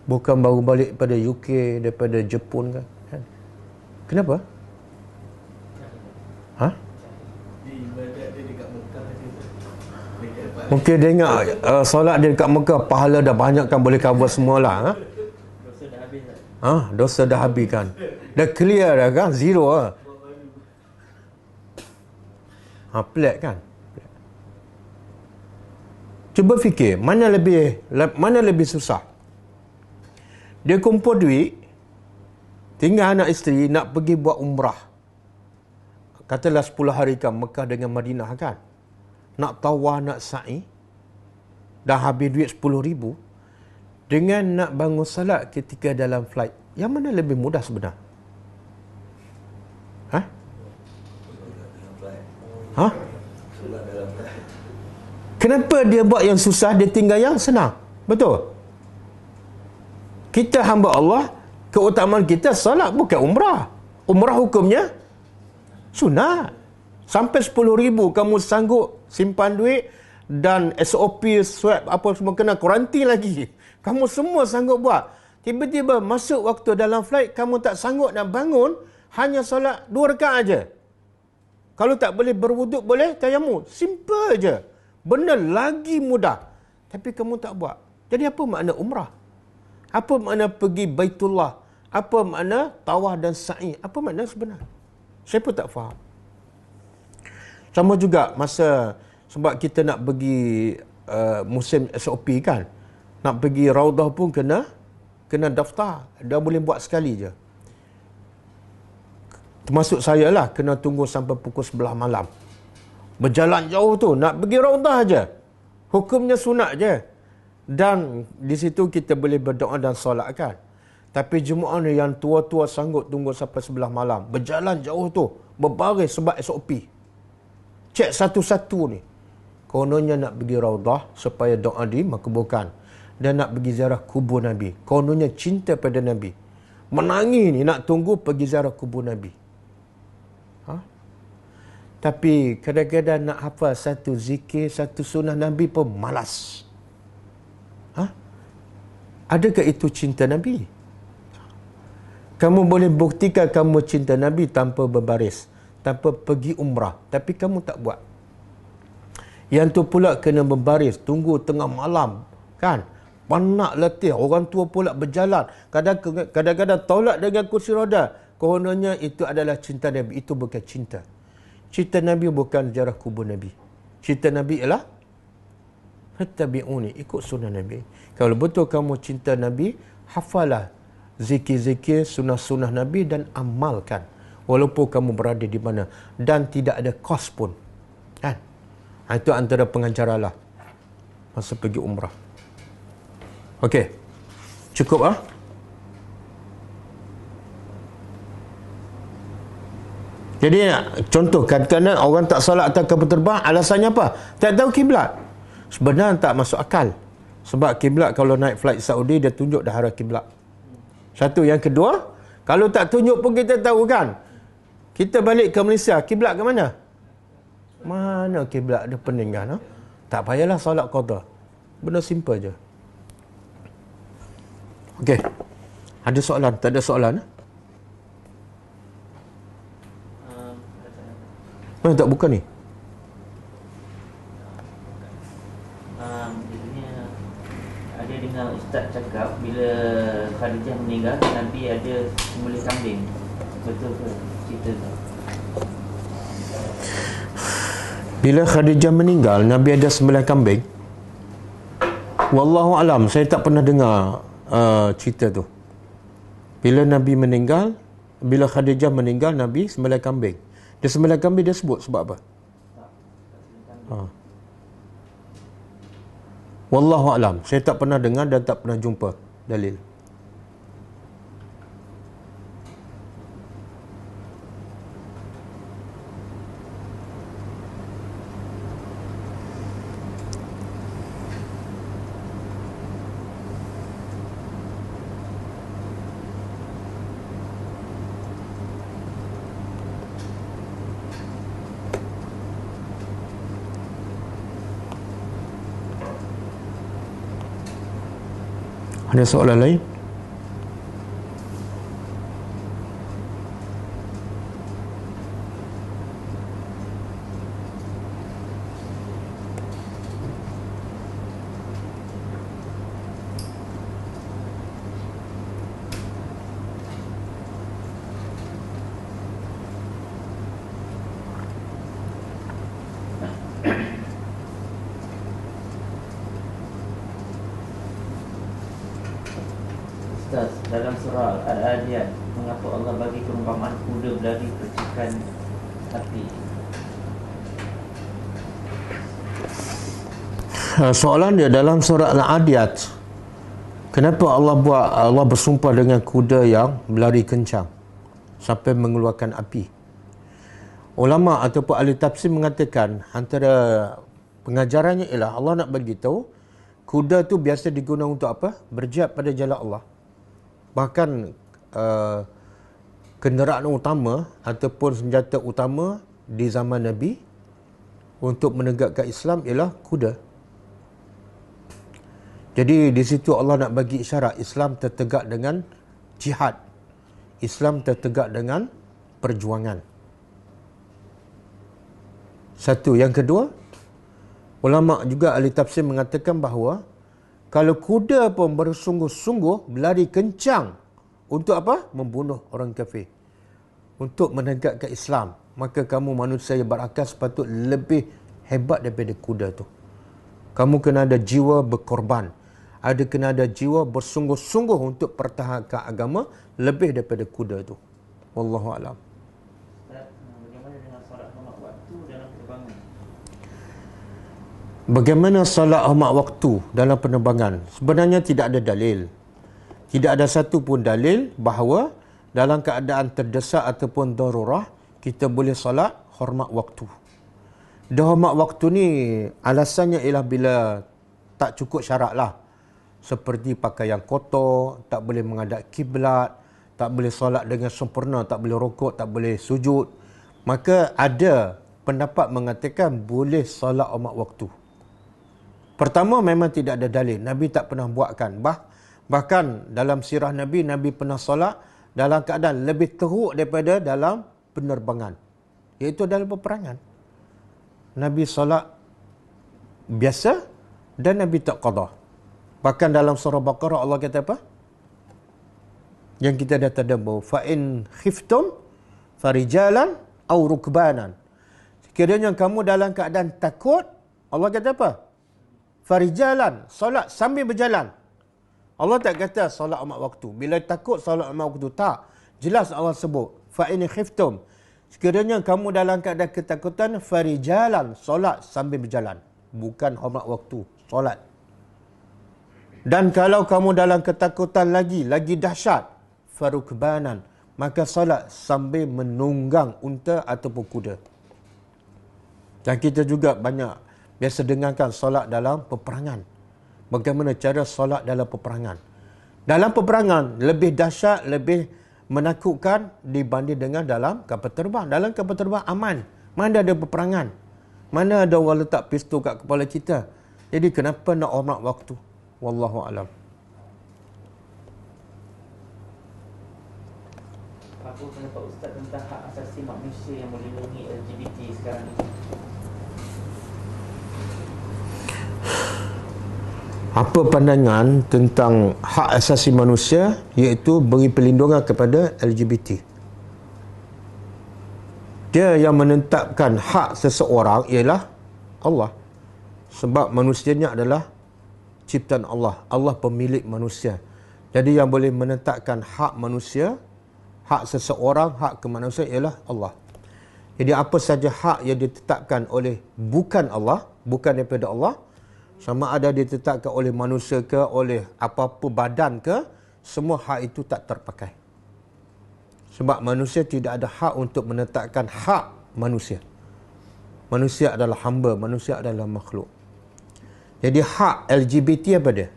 Bukan baru balik pada UK, daripada Jepun kan. Kenapa? Ha? Mungkin dia ingat solat dia dekat Mekah, pahala dah banyak kan, boleh cover semualah. Ha? Dosa dah habis kan? Dosa dah habis kan. Dah clear dah kan, zero lah. Pelik kan? Cuba fikir, mana lebih susah? Dia kumpul duit, tinggal anak isteri, nak pergi buat umrah. Katalah 10 hari kan, Mekah dengan Madinah kan. Nak tawaf, nak sa'i, dah habis duit 10,000. Dengan nak bangun salat ketika dalam flight, yang mana lebih mudah sebenarnya? Kenapa dia buat yang susah, dia tinggal yang senang? Betul? Kita hamba Allah, keutamaan kita salat, bukan umrah. Umrah hukumnya sunat. Sampai 10,000 kamu sanggup simpan duit, dan SOP, swab, apa semua kena kuarantin lagi. Kamu semua sanggup buat. Tiba-tiba masuk waktu dalam flight, kamu tak sanggup nak bangun, hanya solat 2 rakaat aja. Kalau tak boleh berwuduk, boleh tayamum. Simple je. Benda lagi mudah. Tapi kamu tak buat. Jadi apa makna umrah? Apa makna pergi Baitullah? Apa makna tawaf dan sa'i? Apa makna sebenar? Saya pun tak faham. Sama juga masa, sebab kita nak pergi musim SOP kan. Nak pergi Raudah pun kena daftar. Dah boleh buat sekali je. Termasuk saya lah, kena tunggu sampai pukul 11 malam. Berjalan jauh tu, nak pergi Raudah je. Hukumnya sunat je. Dan di situ kita boleh berdoa dan solat kan. Tapi jemaah ni yang tua-tua sanggup tunggu sampai 11 malam. Berjalan jauh tu, berbaris sebab SOP. Cek satu-satu ni. Kononnya nak pergi Raudah supaya doa dimakbulkan. dan nak pergi ziarah kubur Nabi. Kononnya cinta pada Nabi. Menangis ni nak tunggu pergi ziarah kubur Nabi. Tapi kadang-kadang nak hafal satu zikir, satu sunnah Nabi pun malas. Adakah itu cinta Nabi? Kamu boleh buktikan kamu cinta Nabi tanpa berbaris, tanpa pergi umrah, tapi kamu tak buat. Yang tu pula kena berbaris, tunggu tengah malam, kan? Penat letih, orang tua pula berjalan, kadang-kadang tolak dengan kursi roda. Kononnya itu adalah cinta Nabi. Itu bukan cinta. Cinta Nabi bukan ziarah kubur Nabi. Cinta Nabi ialah fattabi'uni, ikut sunnah Nabi. Kalau betul kamu cinta Nabi, hafalah zikir-zikir, sunnah-sunnah Nabi dan amalkan. Walaupun kamu berada di mana. Dan tidak ada kos pun. Kan? Itu antara pengajaran lah. Masa pergi umrah. Okey. Cukup ah? Jadi contoh kadang-kadang orang tak solat atas kapal terbang, alasannya apa? Tak tahu kiblat. Sebenarnya tak masuk akal. Sebab kiblat kalau naik flight Saudi dia tunjuk dah arah kiblat. Satu. Yang kedua, kalau tak tunjuk pun kita tahu kan. Kita balik ke Malaysia, kiblat ke mana? Mana kiblat dia pening kan? Tak payahlah solat qada. Benda simple je. Okey. Ada soalan? Tak ada soalan? Mana tak buka ni? Ada dengar Ustaz cakap bila Khadijah meninggal, Nabi ada sembelih kambing. Betul ke cerita tu? Bila Khadijah meninggal, Nabi ada sembelih kambing? Wallahu alam, saya tak pernah dengar cerita tu. Bila Nabi meninggal, bila Khadijah meninggal, Nabi sembelih kambing. Dia sembelih kambing, dia sebut sebab apa? Wallahu alam, saya tak pernah dengar dan tak pernah jumpa dalil. Ada soalan lain? Ustaz, dalam surah Al-Adiyat, mengapa Allah bagi perumpamaan kuda berlari percikan api? Soalan dia dalam surah Al-Adiyat, kenapa Allah bersumpah dengan kuda yang berlari kencang sampai mengeluarkan api? Ulama ataupun ahli tafsir mengatakan antara pengajarannya ialah Allah nak bagi tahu kuda tu biasa digunakan untuk apa? Berjihad pada jalan Allah. Bahkan kenderaan utama ataupun senjata utama di zaman Nabi untuk menegakkan Islam ialah kuda. Jadi di situ Allah nak bagi isyarat Islam tertegak dengan jihad. Islam tertegak dengan perjuangan. Satu. Yang kedua, ulama juga ahli tafsir mengatakan bahawa kalau kuda pun bersungguh-sungguh berlari kencang untuk apa? Membunuh orang kafir. Untuk menegakkan Islam. Maka kamu manusia yang berakal sepatut lebih hebat daripada kuda tu. Kamu kena ada jiwa berkorban. Kena ada jiwa bersungguh-sungguh untuk pertahankan agama lebih daripada kuda tu. Wallahu a'lam. Bagaimana dengan solat hormat waktu dalam penerbangan? Bagaimana solat hormat waktu dalam penerbangan? Sebenarnya tidak ada dalil. Tidak ada satu pun dalil bahawa dalam keadaan terdesak ataupun darurah, kita boleh solat hormat waktu. Dan hormat waktu ni alasannya ialah bila tak cukup syarat lah. seperti pakaian kotor, tak boleh menghadap kiblat, tak boleh solat dengan sempurna, tak boleh rukuk, tak boleh sujud. Maka ada pendapat mengatakan boleh solat 4 waktu. Pertama, memang tidak ada dalil. Nabi tak pernah buatkan. Bahkan dalam sirah Nabi, Nabi pernah solat dalam keadaan lebih teruk daripada dalam penerbangan, iaitu dalam peperangan. Nabi solat biasa dan Nabi tak qada. Bahkan dalam surah Baqarah Allah kata apa? Yang kita dah tadabbur, fa in khiftum farijalan aw rukbanan. Sekiranya kamu dalam keadaan takut, Allah kata apa? Farijalan, solat sambil berjalan. Allah tak kata solat 4 waktu. Bila takut solat 4 waktu, tak. Jelas Allah sebut, fa in khiftum. Sekiranya kamu dalam keadaan ketakutan, farijalan, solat sambil berjalan. Bukan 4 waktu, solat. Dan kalau kamu dalam ketakutan lagi dahsyat, farukbanan, maka solat sambil menunggang unta ataupun kuda. Dan kita juga banyak biasa dengarkan solat dalam peperangan. Bagaimana cara solat dalam peperangan. Dalam peperangan lebih dahsyat, lebih menakutkan dibanding dengan dalam kapal terbang. Dalam kapal terbang aman. Mana ada peperangan. Mana ada orang letak pistol kat kepala kita. Jadi kenapa nak hormat waktu? Wallahu alam. Apa pendapat Ustaz tentang hak asasi manusia yang melindungi LGBT sekarang ini? Apa pandangan tentang hak asasi manusia, iaitu beri perlindungan kepada LGBT? Dia yang menetapkan hak seseorang ialah Allah. Sebab manusianya adalah ciptaan Allah. Allah pemilik manusia. Jadi yang boleh menetapkan hak manusia, hak seseorang, hak kemanusiaan ialah Allah. Jadi apa saja hak yang ditetapkan oleh bukan Allah, bukan daripada Allah, sama ada ditetapkan oleh manusia ke, oleh apa-apa badan ke, semua hak itu tak terpakai. Sebab manusia tidak ada hak untuk menetapkan hak manusia. Manusia adalah hamba, manusia adalah makhluk. Jadi hak LGBT apa dia?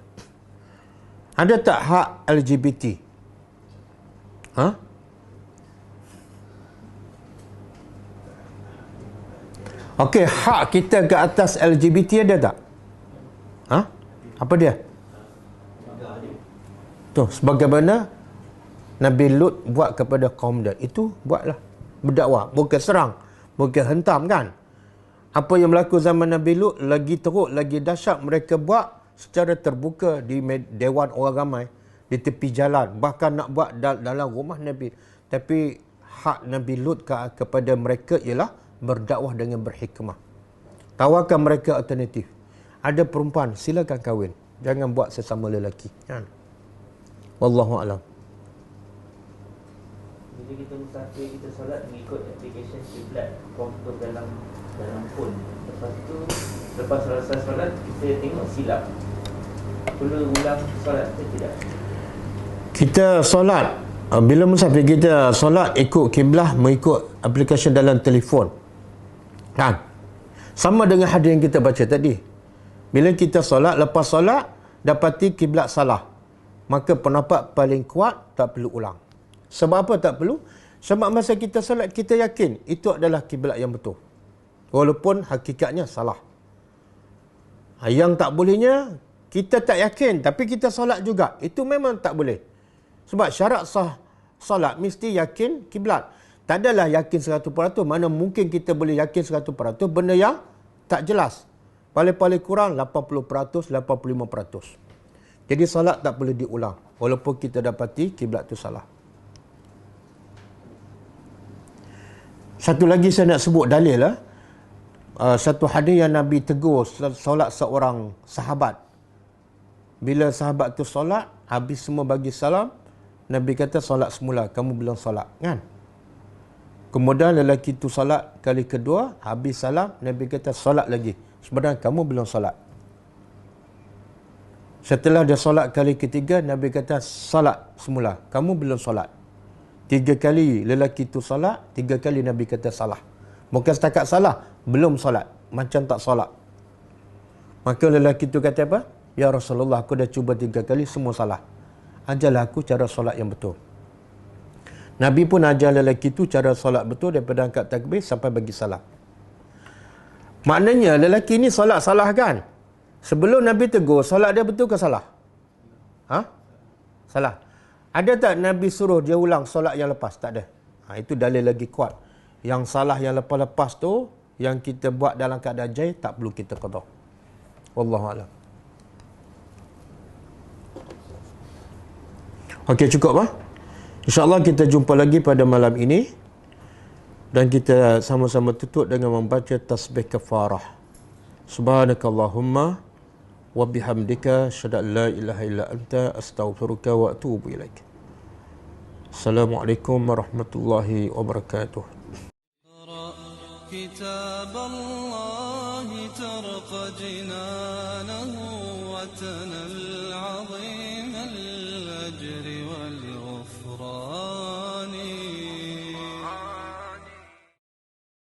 Ada tak hak LGBT? Okey, hak kita ke atas LGBT ada tak? Apa dia? Tu, sebagaimana Nabi Lut buat kepada kaum dia. Itu buatlah. Berdakwah. Bukan serang. Bukan hentam kan? Apa yang berlaku zaman Nabi Lut lagi teruk, lagi dahsyat. Mereka buat secara terbuka di dewan orang ramai. Di tepi jalan. Bahkan nak buat dalam rumah Nabi. Tapi hak Nabi Lut kepada mereka ialah berdakwah dengan berhikmah. Tawarkan mereka alternatif. Ada perempuan, silakan kahwin. Jangan buat sesama lelaki. Kan? Wallahu a'lam. Bila kita musafir, kita solat mengikut aplikasi kiblat komputer dalam phone. Lepas tu, lepas selesai solat, kita tengok silap. Perlu ulang solat ke tidak? Kita solat, bila musafir kita solat ikut kiblah mengikut aplikasi dalam telefon. Kan? Sama dengan hadis yang kita baca tadi. Bila kita solat, lepas solat, dapati kiblat salah. Maka pendapat paling kuat, tak perlu ulang. Sebab apa tak perlu? Sebab masa kita solat, kita yakin itu adalah kiblat yang betul. Walaupun hakikatnya salah. Yang tak bolehnya, kita tak yakin, tapi kita solat juga. Itu memang tak boleh. Sebab syarat sah solat, mesti yakin kiblat. Tak adalah yakin 100%. Mana mungkin kita boleh yakin 100% benda yang tak jelas. Paling-paling kurang 80%, 85%. Jadi salat tak boleh diulang. Walaupun kita dapati kiblat tu salah. Satu lagi saya nak sebut dalil lah. Satu hadis yang Nabi tegur solat seorang sahabat. Bila sahabat tu solat, habis semua bagi salam, Nabi kata solat semula, kamu belum solat. Kan? Kemudian lelaki tu solat kali kedua, habis salam, Nabi kata solat lagi. Sebenarnya kamu belum solat. Setelah dia solat kali ketiga, Nabi kata solat semula. Kamu belum solat. 3 kali lelaki itu solat, 3 kali Nabi kata salah. Bukan setakat salah, belum solat. Macam tak solat. Maka lelaki itu kata apa? Ya Rasulullah, aku dah cuba 3 kali, semua salah. Ajarlah aku cara solat yang betul. Nabi pun ajar lelaki itu cara solat betul daripada angkat takbir sampai bagi salam. Maknanya lelaki ni solat salah kan? Sebelum Nabi tegur, solat dia betul ke salah? Ha? Salah. Ada tak Nabi suruh dia ulang solat yang lepas? Tak ada. Itu dalil lagi kuat. Yang salah yang lepas-lepas tu, yang kita buat dalam keadaan jahil, tak perlu kita qada. Wallahualam. Okey, cukup lah. InsyaAllah kita jumpa lagi pada malam ini. Dan kita sama-sama tutup dengan membaca tasbih kafarah. Subhanakallahumma wa bihamdika asyhadu an la ilaha illa anta astaghfiruka wa atubu ilaik. Assalamualaikum warahmatullahi wabarakatuh. كتاب الله ترق جنانه وتنى العظيم